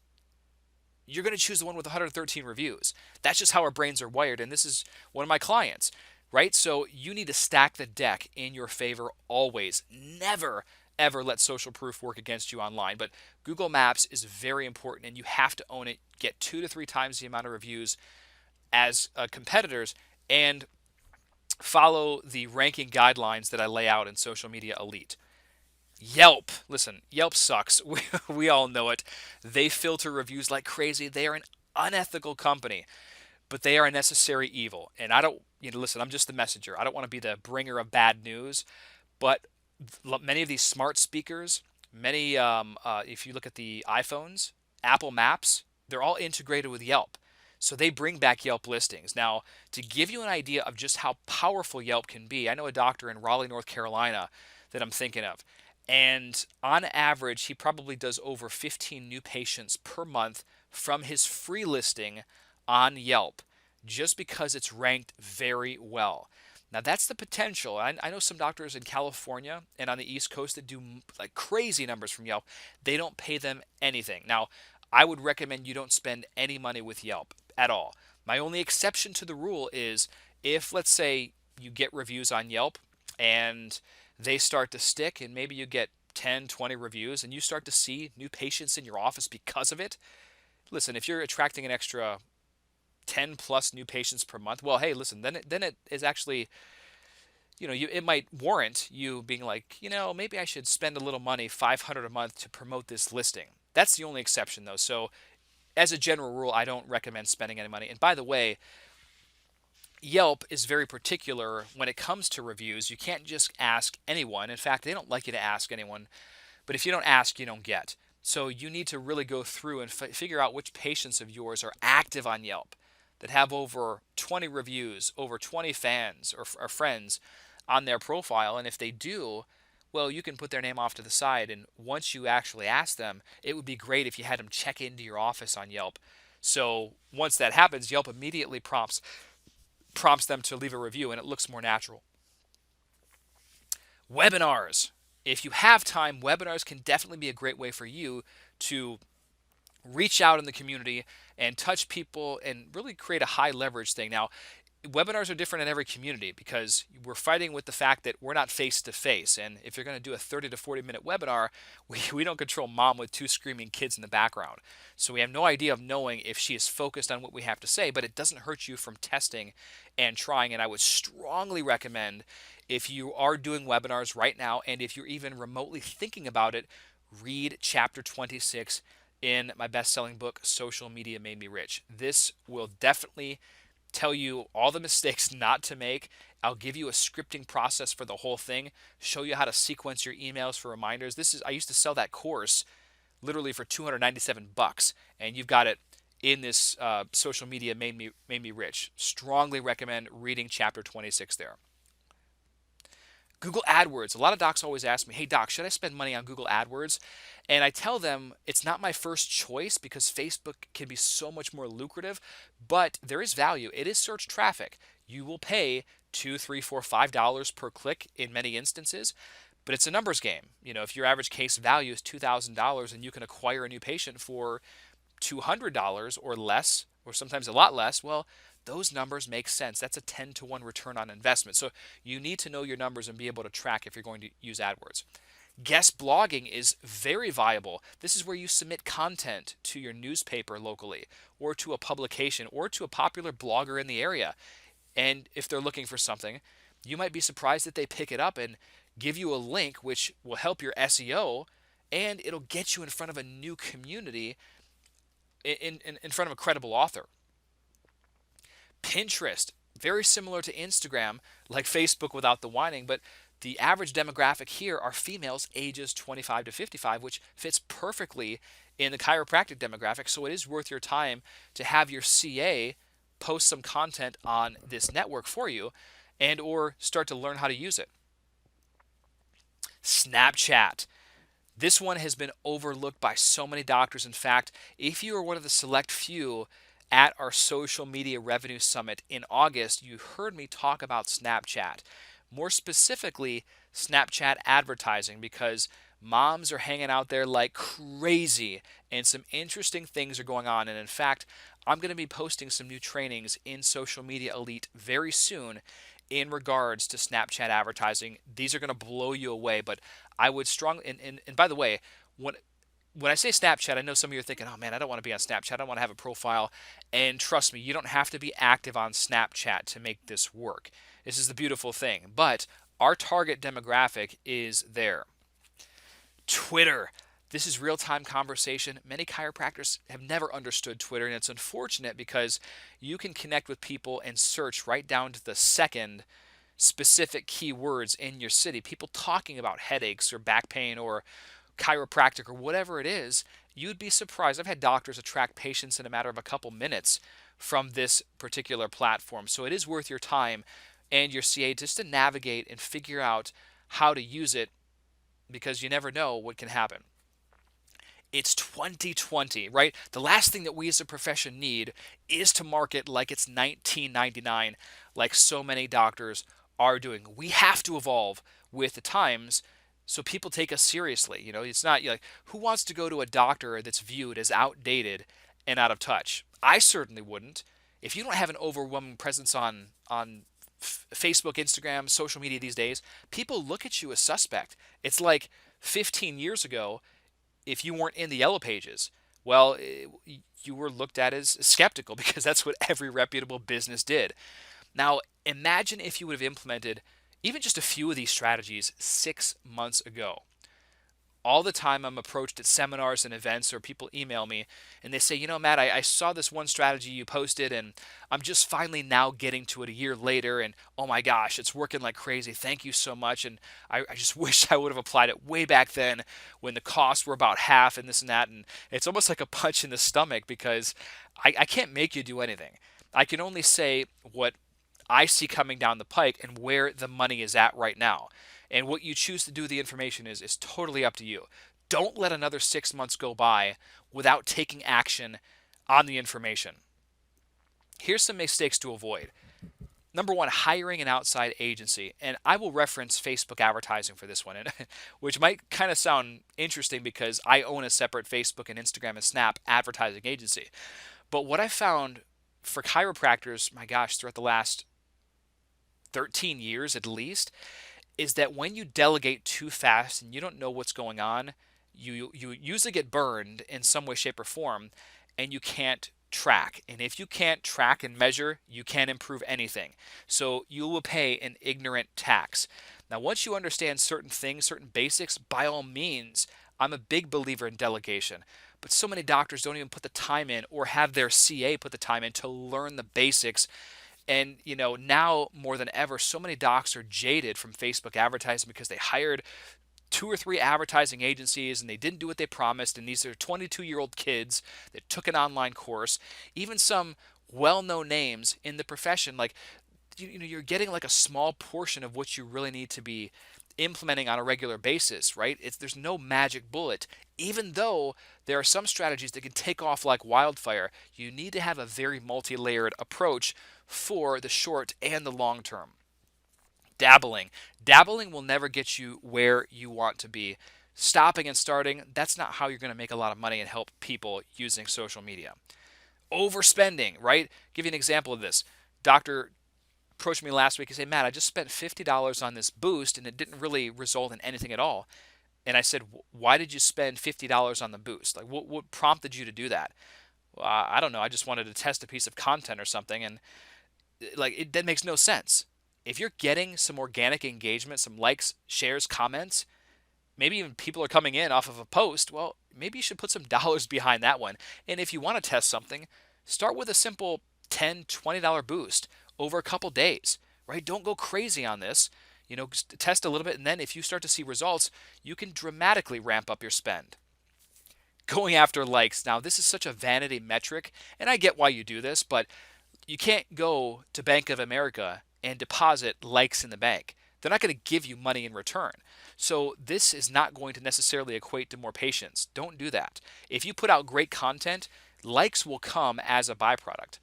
You're going to choose the one with 113 reviews. That's just how our brains are wired, and this is one of my clients, right? So you need to stack the deck in your favor always. Never, ever let social proof work against you online. But Google Maps is very important, and you have to own it. Get 2 to 3 times the amount of reviews as competitors, and follow the ranking guidelines that I lay out in Social Media Elite. Yelp. Listen, Yelp sucks. We all know it. They filter reviews like crazy. They are an unethical company, but they are a necessary evil. And I don't, listen, I'm just the messenger. I don't want to be the bringer of bad news, but many of these smart speakers, if you look at the iPhones, Apple Maps, they're all integrated with Yelp. So they bring back Yelp listings. Now, to give you an idea of just how powerful Yelp can be, I know a doctor in Raleigh, North Carolina that I'm thinking of. And on average, he probably does over 15 new patients per month from his free listing on Yelp, just because it's ranked very well. Now, that's the potential. I know some doctors in California and on the East Coast that do like crazy numbers from Yelp. They don't pay them anything. Now, I would recommend you don't spend any money with Yelp at all. My only exception to the rule is if, let's say, you get reviews on Yelp and they start to stick and maybe you get 10, 20 reviews and you start to see new patients in your office because of it. Listen, if you're attracting an extra 10 plus new patients per month, well, hey, listen, then it is actually, it might warrant you being like, maybe I should spend a little money, 500 a month to promote this listing. That's the only exception though. So as a general rule, I don't recommend spending any money. And by the way, Yelp is very particular when it comes to reviews. You can't just ask anyone. In fact, they don't like you to ask anyone. But if you don't ask, you don't get. So you need to really go through and figure out which patients of yours are active on Yelp that have over 20 reviews, over 20 fans or friends on their profile. And if they do, well, you can put their name off to the side. And once you actually ask them, it would be great if you had them check into your office on Yelp. So once that happens, Yelp immediately prompts them to leave a review and it looks more natural. Webinars. If you have time, webinars can definitely be a great way for you to reach out in the community and touch people and really create a high leverage thing. Now, webinars are different in every community because we're fighting with the fact that we're not face to face. And if you're going to do a 30 to 40 minute webinar, we don't control mom with 2 screaming kids in the background. So we have no idea of knowing if she is focused on what we have to say, but it doesn't hurt you from testing and trying. And I would strongly recommend, if you are doing webinars right now, and if you're even remotely thinking about it, read chapter 26 in my best-selling book, Social Media Made Me Rich. This will definitely tell you all the mistakes not to make. I'll give you a scripting process for the whole thing, show you how to sequence your emails for reminders. I used to sell that course literally for 297 bucks, and you've got it in this social media made me rich. Strongly recommend reading chapter 26 there. Google AdWords. A lot of docs always ask me, hey, doc, should I spend money on Google AdWords? And I tell them it's not my first choice because Facebook can be so much more lucrative, but there is value. It is search traffic. You will pay $2, $3, $4, $5 per click in many instances, but it's a numbers game. If your average case value is $2,000 and you can acquire a new patient for $200 or less, or sometimes a lot less, well, those numbers make sense. That's a 10 to 1 return on investment. So you need to know your numbers and be able to track if you're going to use AdWords. Guest blogging is very viable. This is where you submit content to your newspaper locally, or to a publication, or to a popular blogger in the area. And if they're looking for something, you might be surprised that they pick it up and give you a link which will help your SEO, and it'll get you in front of a new community, in front of a credible author. Pinterest, very similar to Instagram, like Facebook without the whining, but the average demographic here are females ages 25 to 55, which fits perfectly in the chiropractic demographic. So it is worth your time to have your CA post some content on this network for you, and or start to learn how to use it. Snapchat. This one has been overlooked by so many doctors. In fact, if you are one of the select few at our social media revenue summit in August, you heard me talk about Snapchat. More specifically, Snapchat advertising, because moms are hanging out there like crazy and some interesting things are going on. And in fact, I'm going to be posting some new trainings in Social Media Elite very soon in regards to Snapchat advertising. These are going to blow you away, but I would strongly, and by the way, when I say Snapchat, I know some of you are thinking, oh man, I don't want to be on Snapchat. I don't want to have a profile. And trust me, you don't have to be active on Snapchat to make this work. This is the beautiful thing. But our target demographic is there. Twitter. This is real-time conversation. Many chiropractors have never understood Twitter, and it's unfortunate because you can connect with people and search right down to the second specific keywords in your city. People talking about headaches or back pain or chiropractic or whatever it is. You'd be surprised. I've had doctors attract patients in a matter of a couple minutes from this particular platform. So it is worth your time and your CA just to navigate and figure out how to use it, because you never know what can happen. It's 2020, right? The last thing that we as a profession need is to market like it's 1999, like so many doctors are doing. We have to evolve with the times so people take us seriously. It's not like, who wants to go to a doctor that's viewed as outdated and out of touch? I certainly wouldn't. If you don't have an overwhelming presence on Facebook, Instagram, social media these days, people look at you as suspect. It's like 15 years ago, if you weren't in the yellow pages, well, you were looked at as skeptical because that's what every reputable business did. Now, imagine if you would have implemented even just a few of these strategies 6 months ago. All the time I'm approached at seminars and events, or people email me and they say, Matt, I saw this one strategy you posted and I'm just finally now getting to it a year later, and oh my gosh, it's working like crazy. Thank you so much. And I just wish I would have applied it way back then when the costs were about half and this and that. And it's almost like a punch in the stomach because I can't make you do anything. I can only say what I see coming down the pike and where the money is at right now. And what you choose to do with the information is totally up to you. Don't let another 6 months go by without taking action on the information. Here's some mistakes to avoid. Number one, hiring an outside agency. And I will reference Facebook advertising for this one, which might kind of sound interesting because I own a separate Facebook and Instagram and Snap advertising agency. But what I found for chiropractors, my gosh, throughout the last 13 years at least, is that when you delegate too fast and you don't know what's going on, you usually get burned in some way, shape, or form, and you can't track. And if you can't track and measure, you can't improve anything. So you will pay an ignorant tax. Now, once you understand certain things, certain basics, by all means, I'm a big believer in delegation, but so many doctors don't even put the time in or have their CA put the time in to learn the basics. And, now more than ever, so many docs are jaded from Facebook advertising because they hired two or three advertising agencies and they didn't do what they promised. And these are 22-year-old kids that took an online course, even some well-known names in the profession. Like, you're getting like a small portion of what you really need to be implementing on a regular basis, right? There's no magic bullet. Even though there are some strategies that can take off like wildfire, you need to have a very multi-layered approach for the short and the long term. Dabbling will never get you where you want to be. Stopping and starting, that's not how you're going to make a lot of money and help people using social media. Overspending, right? Give you an example of this. Doctor approached me last week and said, Matt, I just spent $50 on this boost and it didn't really result in anything at all. And I said, why did you spend $50 on the boost? Like, what prompted you to do that? Well, I don't know. I just wanted to test a piece of content or something. And that makes no sense. If you're getting some organic engagement, some likes, shares, comments, maybe even people are coming in off of a post, well, maybe you should put some dollars behind that one. And if you want to test something, start with a simple $10, $20 boost over a couple days, right? Don't go crazy on this. Just test a little bit, and then if you start to see results, you can dramatically ramp up your spend. Going after likes. Now, this is such a vanity metric, and I get why you do this, but you can't go to Bank of America and deposit likes in the bank. They're not going to give you money in return. So this is not going to necessarily equate to more patients. Don't do that. If you put out great content, likes will come as a byproduct.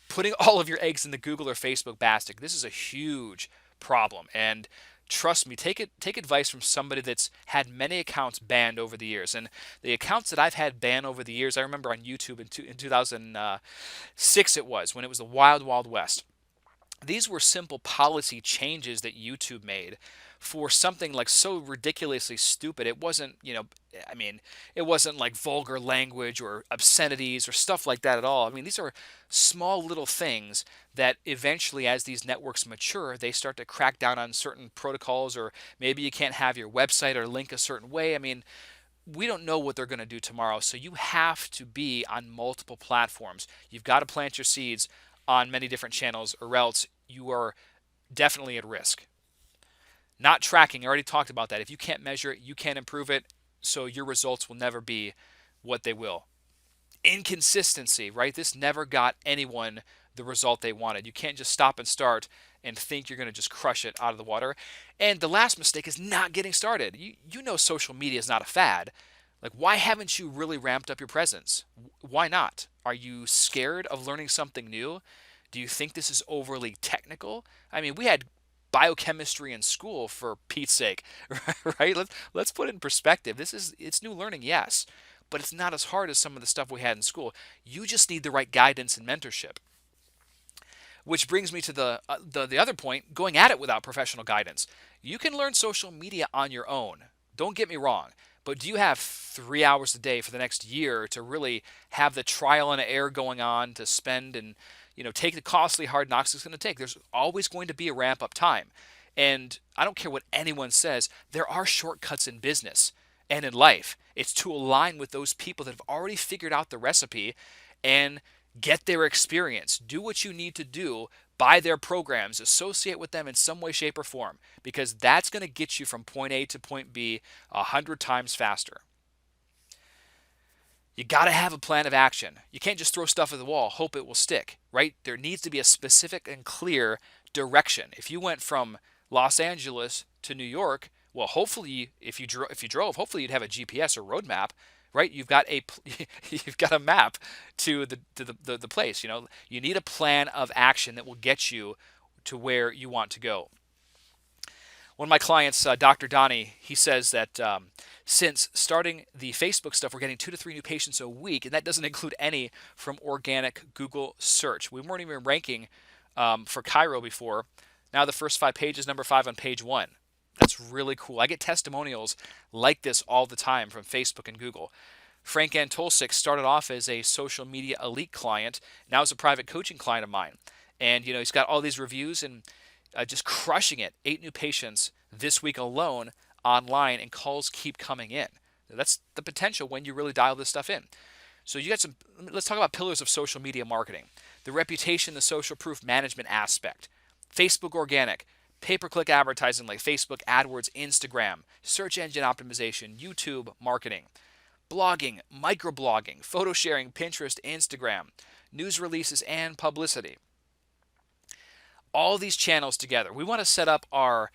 Putting all of your eggs in the Google or Facebook basket, this is a huge problem. And trust me, take advice from somebody that's had many accounts banned over the years. And the accounts that I've had banned over the years, I remember on YouTube in 2006 it was, when it was the wild, wild west. These were simple policy changes that YouTube made for something like so ridiculously stupid. It wasn't, it wasn't like vulgar language or obscenities or stuff like that at all. I mean, these are small little things that eventually, as these networks mature, they start to crack down on certain protocols, or maybe you can't have your website or link a certain way. I mean, we don't know what they're going to do tomorrow, so you have to be on multiple platforms. You've got to plant your seeds on many different channels, or else you are definitely at risk. Not tracking, I already talked about that. If you can't measure it, you can't improve it, so your results will never be what they will. Inconsistency, right? This never got anyone the result they wanted. You can't just stop and start and think you're going to just crush it out of the water. And the last mistake is not getting started. You know social media is not a fad. Like, why haven't you really ramped up your presence? Why not? Are you scared of learning something new? Do you think this is overly technical? I mean, we had biochemistry in school, for Pete's sake, right? Let's put it in perspective. It's new learning, yes, but it's not as hard as some of the stuff we had in school. You just need the right guidance and mentorship. Which brings me to the other point, going at it without professional guidance. You can learn social media on your own. Don't get me wrong. But do you have 3 hours a day for the next year to really have the trial and error going on, to spend and take the costly hard knocks it's going to take? There's always going to be a ramp up time. And I don't care what anyone says, there are shortcuts in business and in life. It's to align with those people that have already figured out the recipe and get their experience. Do what you need to do. Buy their programs, associate with them in some way, shape, or form, because that's going to get you from point A to point B 100 times faster. You got to have a plan of action. You can't just throw stuff at the wall, hope it will stick, right? There needs to be a specific and clear direction. If you went from Los Angeles to New York, well, hopefully, if you drove, hopefully you'd have a GPS or roadmap, right? You've got a map to the place. You need a plan of action that will get you to where you want to go. One of my clients, Dr. Donnie, he says that since starting the Facebook stuff, we're getting 2 to 3 new patients a week, and that doesn't include any from organic Google search. We weren't even ranking for Chiro before. Now the first 5 pages, number 5 on page 1. That's really cool. I get testimonials like this all the time from Facebook and Google. Frank Antolsik started off as a social media elite client, now is a private coaching client of mine. And he's got all these reviews and just crushing it. 8 new patients this week alone online, and calls keep coming in. That's the potential when you really dial this stuff in. So you got some. Let's talk about pillars of social media marketing: the reputation, the social proof management aspect, Facebook organic, pay-per-click advertising like Facebook AdWords, Instagram, search engine optimization, YouTube marketing, blogging, microblogging, photo sharing, Pinterest, Instagram, news releases, and publicity. All these channels together. We want to set up our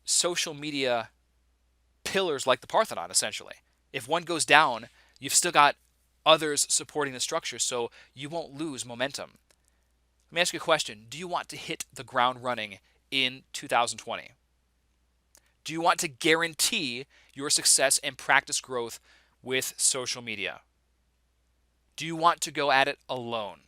social media pillars like the Parthenon, essentially. If one goes down, you've still got others supporting the structure, so you won't lose momentum. Let me ask you a question. Do you want to hit the ground running in 2020? Do you want to guarantee your success and practice growth with social media? Do you want to go at it alone?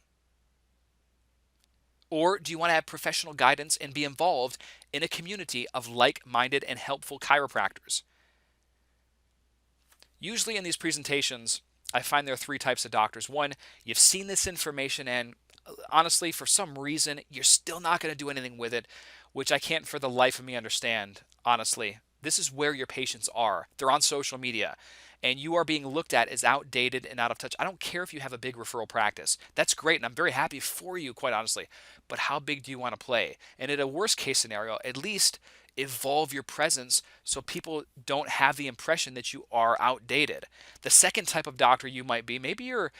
Or do you want to have professional guidance and be involved in a community of like-minded and helpful chiropractors? Usually in these presentations, I find there are three types of doctors. One, you've seen this information and honestly, for some reason, you're still not going to do anything with it, which I can't for the life of me understand, honestly. This is where your patients are. They're on social media, and you are being looked at as outdated and out of touch. I don't care if you have a big referral practice. That's great, and I'm very happy for you, quite honestly. But how big do you want to play? And in a worst case scenario, at least evolve your presence so people don't have the impression that you are outdated. The second type of doctor you might be, maybe you're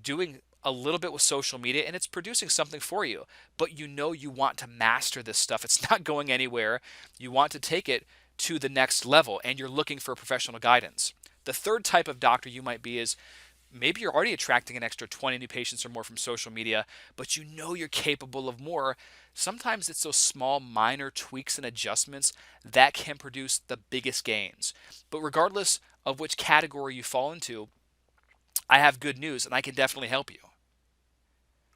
doing a little bit with social media and it's producing something for you, but you know you want to master this stuff. It's not going anywhere. You want to take it to the next level and you're looking for professional guidance. The third type of doctor you might be is maybe you're already attracting an extra 20 new patients or more from social media, but you know you're capable of more. Sometimes it's those small, minor tweaks and adjustments that can produce the biggest gains. But regardless of which category you fall into, I have good news and I can definitely help you.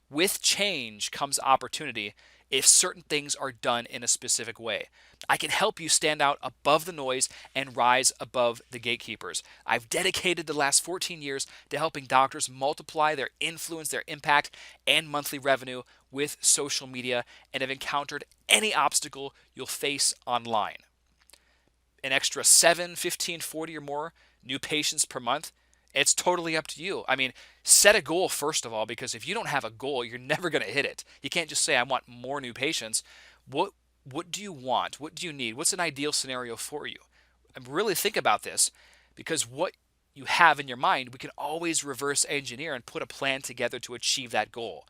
With change comes opportunity if certain things are done in a specific way. I can help you stand out above the noise and rise above the gatekeepers. I've dedicated the last 14 years to helping doctors multiply their influence, their impact, and monthly revenue with social media and have encountered any obstacle you'll face online. An extra 7, 15, 40 or more new patients per month, it's totally up to you. I mean, set a goal first of all, because if you don't have a goal, you're never going to hit it. You can't just say, I want more new patients. What do you want? What do you need? What's an ideal scenario for you? And really think about this, because what you have in your mind, we can always reverse engineer and put a plan together to achieve that goal.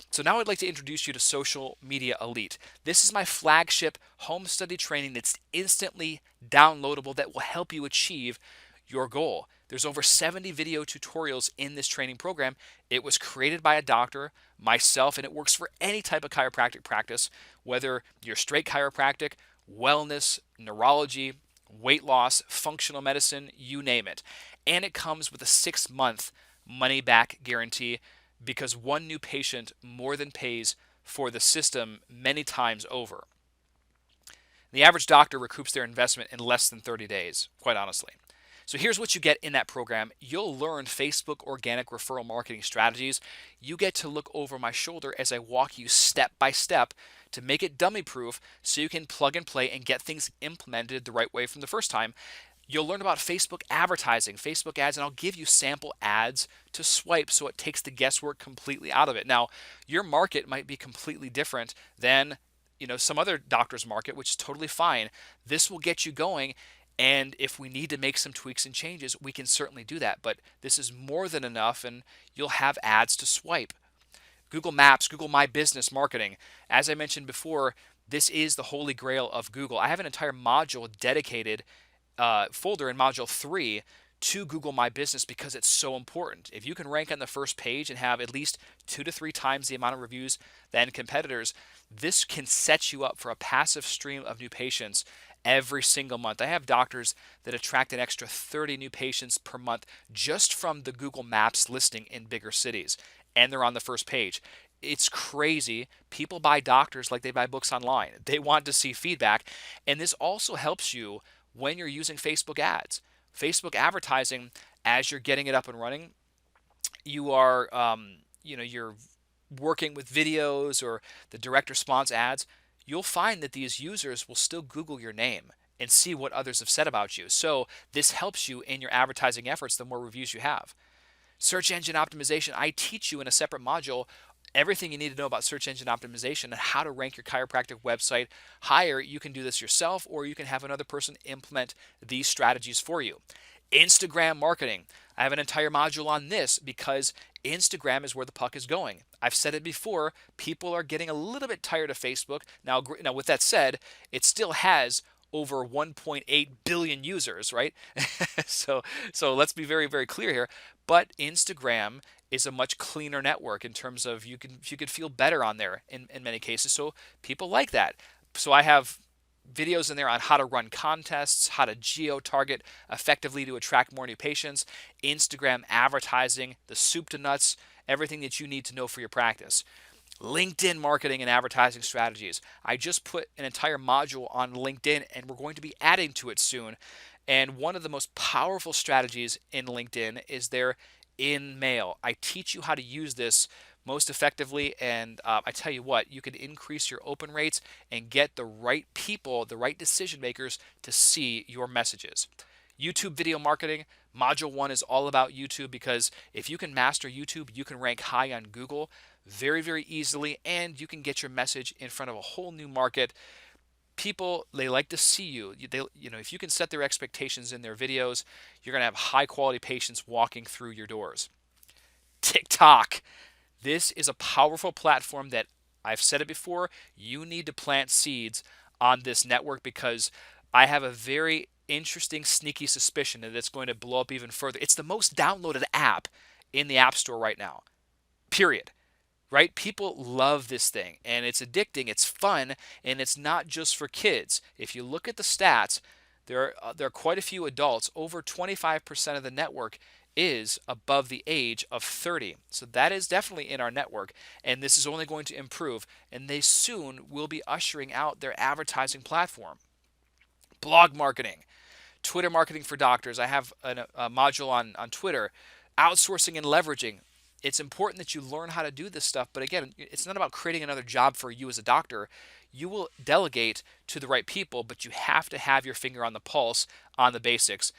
So now I'd like to introduce you to Social Media Elite. This is my flagship home study training that's instantly downloadable that will help you achieve your goal. There's over 70 video tutorials in this training program. It was created by a doctor, myself, and it works for any type of chiropractic practice, whether you're straight chiropractic, wellness, neurology, weight loss, functional medicine, you name it. And it comes with a 6-month money-back guarantee because one new patient more than pays for the system many times over. The average doctor recoups their investment in less than 30 days, quite honestly. So here's what you get in that program. You'll learn Facebook organic referral marketing strategies. You get to look over my shoulder as I walk you step by step to make it dummy proof so you can plug and play and get things implemented the right way from the first time. You'll learn about Facebook advertising, Facebook ads, and I'll give you sample ads to swipe so it takes the guesswork completely out of it. Now, your market might be completely different than some other doctor's market, which is totally fine. This will get you going. And if we need to make some tweaks and changes, we can certainly do that. But this is more than enough, and you'll have ads to swipe. Google Maps, Google My Business marketing. As I mentioned before, this is the holy grail of Google. I have an entire module dedicated, folder in Module 3 to Google My Business because it's so important. If you can rank on the first page and have at least 2 to 3 times the amount of reviews than competitors, this can set you up for a passive stream of new patients every single month. I have doctors that attract an extra 30 new patients per month just from the Google Maps listing in bigger cities, and they're on the first page. It's crazy. People buy doctors like they buy books online. They want to see feedback, and this also helps you when you're using Facebook ads. Facebook advertising, as you're getting it up and running, you are, you're working with videos or the direct response ads. You'll find that these users will still Google your name. and see what others have said about you. So this helps you in your advertising efforts the more reviews you have. Search engine optimization. I teach you in a separate module everything you need to know about search engine optimization and how to rank your chiropractic website higher. You can do this yourself, or you can have another person implement these strategies for you. Instagram marketing. I have an entire module on this because Instagram is where the puck is going. I've said it before, people are getting a little bit tired of Facebook. Now with that said, it still has over 1.8 billion users, right? so so let's be very, very clear here. But Instagram is a much cleaner network in terms of you could feel better on there in many cases. So people like that. So I have videos in there on how to run contests, how to geo-target effectively to attract more new patients, Instagram advertising, the soup to nuts, everything that you need to know for your practice. LinkedIn marketing and advertising strategies. I just put an entire module on LinkedIn, and we're going to be adding to it soon. And one of the most powerful strategies in LinkedIn is their in-mail. I teach you how to use this most effectively, and I tell you what, you can increase your open rates and get the right people, the right decision makers to see your messages. YouTube video marketing. Module 1 is all about YouTube, because if you can master YouTube, you can rank high on Google very, very easily, and you can get your message in front of a whole new market. People, they like to see you. If you can set their expectations in their videos, you're going to have high quality patients walking through your doors. TikTok. This is a powerful platform that I've said it before. You need to plant seeds on this network, because I have a very interesting, sneaky suspicion that it's going to blow up even further. It's the most downloaded app in the App Store right now, period. Right? People love this thing, and it's addicting, it's fun, and it's not just for kids. If you look at the stats, there are quite a few adults. Over 25% of the network is above the age of 30. So that is definitely in our network, and this is only going to improve, and they soon will be ushering out their advertising platform. Blog marketing. Twitter marketing for doctors. I have a module on Twitter. Outsourcing and leveraging. It's important that you learn how to do this stuff, but again, it's not about creating another job for you as a doctor. You will delegate to the right people, but you have to have your finger on the pulse on the basics.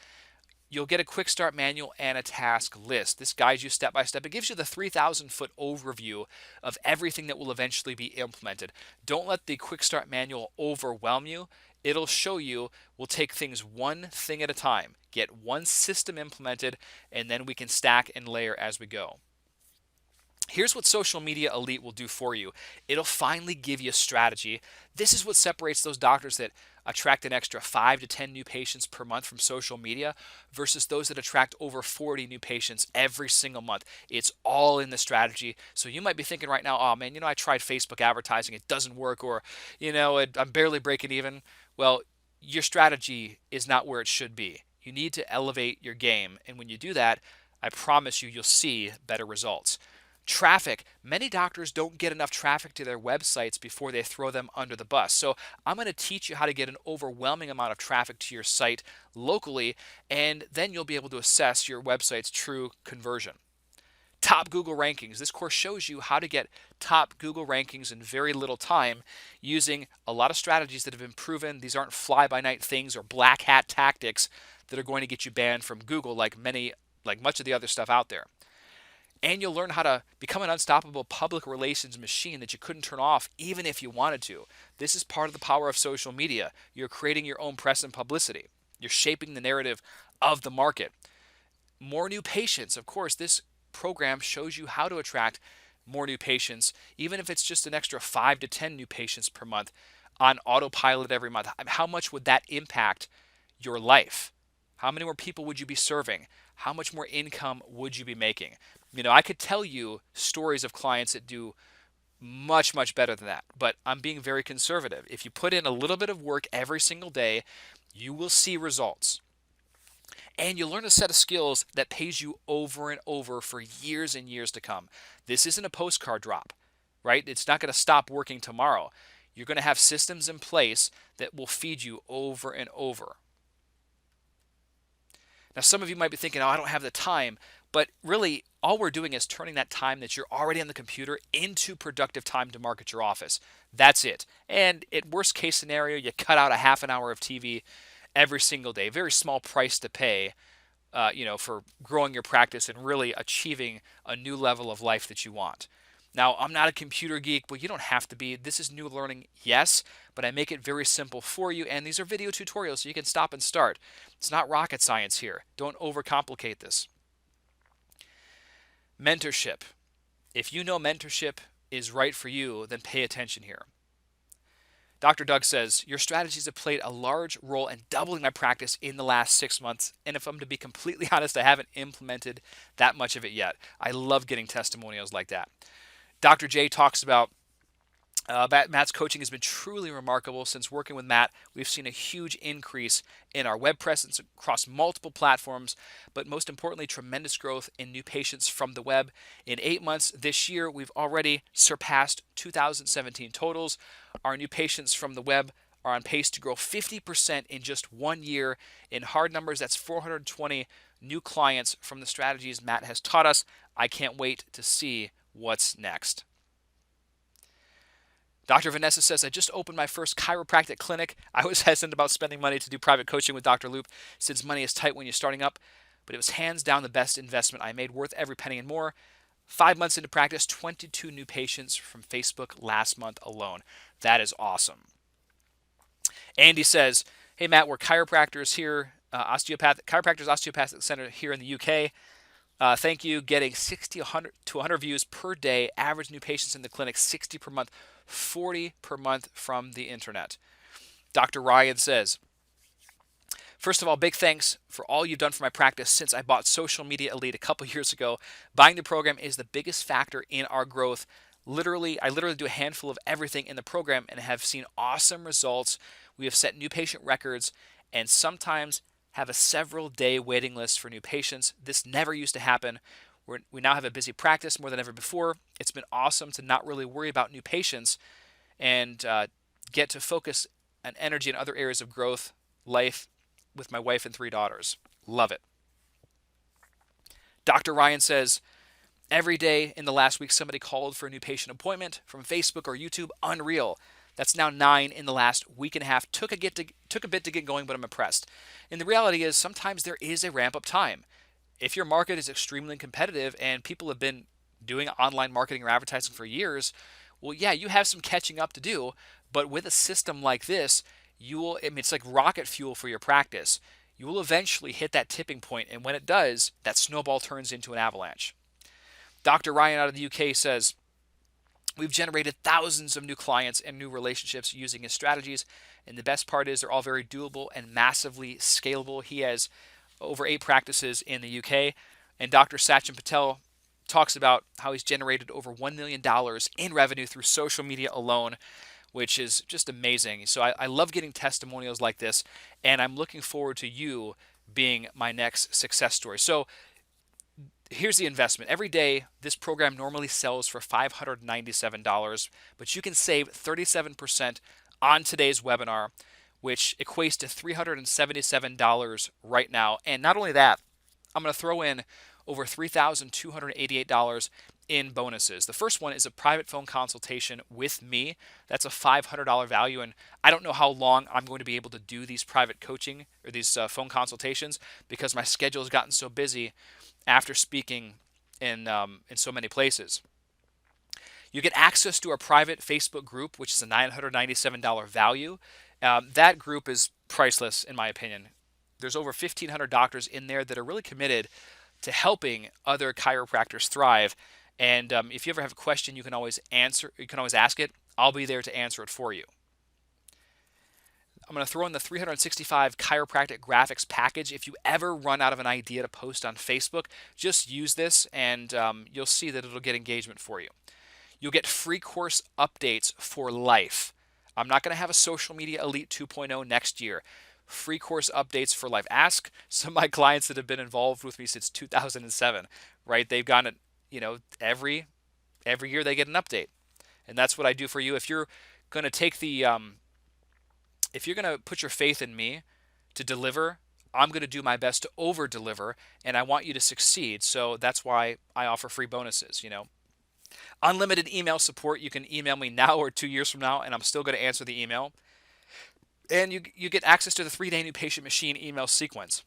You'll get a quick start manual and a task list. This guides you step by step. It gives you the 3,000-foot overview of everything that will eventually be implemented. Don't let the quick start manual overwhelm you. It'll show you, we'll take things one thing at a time, get one system implemented, and then we can stack and layer as we go. Here's what Social Media Elite will do for you. It'll finally give you a strategy. This is what separates those doctors that attract an extra 5 to 10 new patients per month from social media versus those that attract over 40 new patients every single month. It's all in the strategy. So you might be thinking right now, oh man, I tried Facebook advertising, it doesn't work, or I'm barely breaking even. Well, your strategy is not where it should be. You need to elevate your game, and when you do that, I promise you'll see better results. Traffic. Many doctors don't get enough traffic to their websites before they throw them under the bus. So I'm going to teach you how to get an overwhelming amount of traffic to your site locally, and then you'll be able to assess your website's true conversion. Top Google rankings. This course shows you how to get top Google rankings in very little time using a lot of strategies that have been proven. These aren't fly-by-night things or black hat tactics that are going to get you banned from Google like much of the other stuff out there. And you'll learn how to become an unstoppable public relations machine that you couldn't turn off even if you wanted to. This is part of the power of social media. You're creating your own press and publicity. You're shaping the narrative of the market. More new patients. Of course, this program shows you how to attract more new patients, even if it's just an extra 5 to 10 new patients per month on autopilot every month. How much would that impact your life? How many more people would you be serving? How much more income would you be making? I could tell you stories of clients that do much, much better than that, but I'm being very conservative. If you put in a little bit of work every single day, you will see results. And you'll learn a set of skills that pays you over and over for years and years to come. This isn't a postcard drop, right? It's not going to stop working tomorrow. You're going to have systems in place that will feed you over and over. Now, some of you might be thinking, oh, I don't have the time. But really, all we're doing is turning that time that you're already on the computer into productive time to market your office. That's it. And at worst case scenario, you cut out a half an hour of TV. every single day. Very small price to pay, for growing your practice and really achieving a new level of life that you want. Now, I'm not a computer geek. Well, you don't have to be. This is new learning, yes, but I make it very simple for you. And these are video tutorials, so you can stop and start. It's not rocket science here. Don't overcomplicate this. Mentorship. If you know mentorship is right for you, then pay attention here. Dr. Doug says, your strategies have played a large role in doubling my practice in the last 6 months. And if I'm to be completely honest, I haven't implemented that much of it yet. I love getting testimonials like that. Dr. J talks about Matt's coaching has been truly remarkable. Since working with Matt, we've seen a huge increase in our web presence across multiple platforms, but most importantly, tremendous growth in new patients from the web. In 8 months this year, we've already surpassed 2017 totals. Our new patients from the web are on pace to grow 50% in just 1 year. In hard numbers, that's 420 new clients from the strategies Matt has taught us. I can't wait to see what's next. Dr. Vanessa says, I just opened my first chiropractic clinic. I was hesitant about spending money to do private coaching with Dr. Loop since money is tight when you're starting up, but it was hands down the best investment I made, worth every penny and more. 5 months into practice, 22 new patients from Facebook last month alone. That is awesome. Andy says, hey Matt, we're chiropractors here, Chiropractors Osteopathic Center here in the UK. Thank you. Getting 60 to 100 views per day. Average new patients in the clinic, 60 per month, 40 per month from the internet. Dr. Ryan says, first of all, big thanks for all you've done for my practice since I bought Social Media Elite a couple years ago. Buying the program is the biggest factor in our growth. I literally do a handful of everything in the program and have seen awesome results. We have set new patient records and sometimes have a several-day waiting list for new patients. This never used to happen. We now have a busy practice more than ever before. It's been awesome to not really worry about new patients and get to focus on energy in other areas of growth, life with my wife and 3 daughters. Love it. Dr. Ryan says, every day in the last week, somebody called for a new patient appointment from Facebook or YouTube. Unreal. That's now 9 in the last week and a half. Took a bit to get going, but I'm impressed. And the reality is sometimes there is a ramp-up time. If your market is extremely competitive and people have been doing online marketing or advertising for years, well, yeah, you have some catching up to do. But with a system like this, it's like rocket fuel for your practice. You will eventually hit that tipping point, and when it does, that snowball turns into an avalanche. Dr. Ryan out of the UK says, we've generated thousands of new clients and new relationships using his strategies, and the best part is they're all very doable and massively scalable. He has over 8 practices in the UK, and Dr. Sachin Patel talks about how he's generated over $1 million in revenue through social media alone, which is just amazing. So I love getting testimonials like this, and I'm looking forward to you being my next success story. So here's the investment. Every day, this program normally sells for $597, but you can save 37% on today's webinar, which equates to $377 right now. And not only that, I'm going to throw in over $3,288 in bonuses. The first one is a private phone consultation with me. That's a $500 value, and I don't know how long I'm going to be able to do these private coaching or these phone consultations because my schedule has gotten so busy after speaking in so many places. You get access to our private Facebook group, which is a $997 value. That group is priceless, in my opinion. There's over 1,500 doctors in there that are really committed to helping other chiropractors thrive. And if you ever have a question, you can always ask it. I'll be there to answer it for you. I'm going to throw in the 365 chiropractic graphics package. If you ever run out of an idea to post on Facebook, just use this and you'll see that it'll get engagement for you. You'll get free course updates for life. I'm not going to have a Social Media Elite 2.0 next year. Free course updates for life. Ask some of my clients that have been involved with me since 2007, right? They've gotten it, every year they get an update. And that's what I do for you. If you're going to take if you're going to put your faith in me to deliver, I'm going to do my best to over-deliver, and I want you to succeed. So that's why I offer free bonuses, Unlimited email support. You can email me now or 2 years from now, and I'm still going to answer the email. And you get access to the 3-day new patient machine email sequence.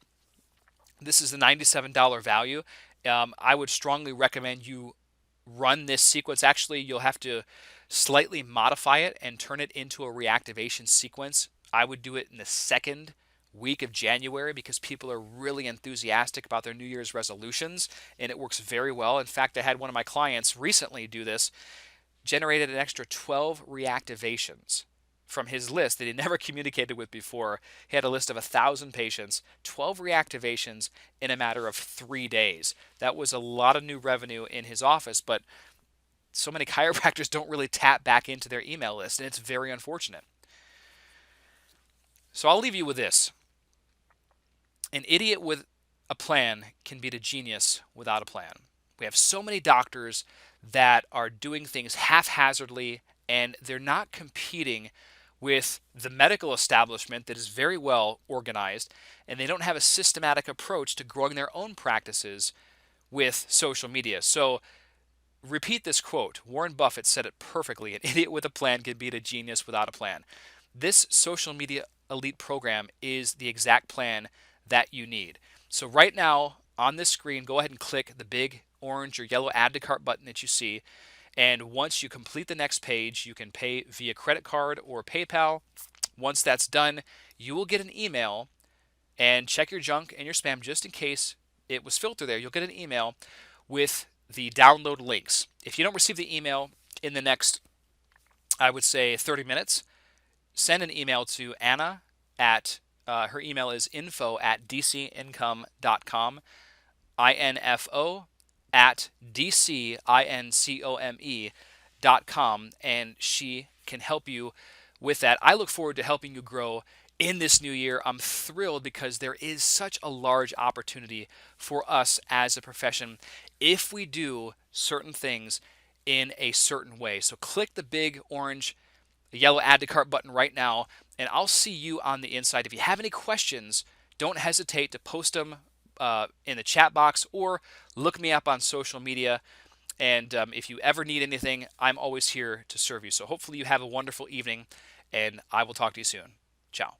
This is the $97 value. I would strongly recommend you run this sequence. Actually, you'll have to slightly modify it and turn it into a reactivation sequence. I would do it in the second week of January because people are really enthusiastic about their New Year's resolutions, and it works very well. In fact, I had one of my clients recently do this, generated an extra 12 reactivations from his list that he never communicated with before. He had a list of 1,000 patients, 12 reactivations in a matter of 3 days. That was a lot of new revenue in his office, but so many chiropractors don't really tap back into their email list, and it's very unfortunate. So I'll leave you with this. An idiot with a plan can beat a genius without a plan. We have so many doctors that are doing things haphazardly, and they're not competing with the medical establishment that is very well organized, and they don't have a systematic approach to growing their own practices with social media. So repeat this quote. Warren Buffett said it perfectly. An idiot with a plan can beat a genius without a plan. This social media elite program is the exact plan that you need. So right now on this screen, go ahead and click the big orange or yellow add to cart button that you see. And once you complete the next page, you can pay via credit card or PayPal. Once that's done, you will get an email, and check your junk and your spam just in case it was filtered there. You'll get an email with the download links. If you don't receive the email in the next, I would say, 30 minutes, send an email to Anna at, her email is info@dcincome.com, info at dcincome.com, and she can help you with that. I look forward to helping you grow in this new year. I'm thrilled because there is such a large opportunity for us as a profession if we do certain things in a certain way. So click the big orange, yellow add to cart button right now, and I'll see you on the inside. If you have any questions, don't hesitate to post them in the chat box or look me up on social media. And if you ever need anything, I'm always here to serve you. So hopefully you have a wonderful evening, and I will talk to you soon. Ciao.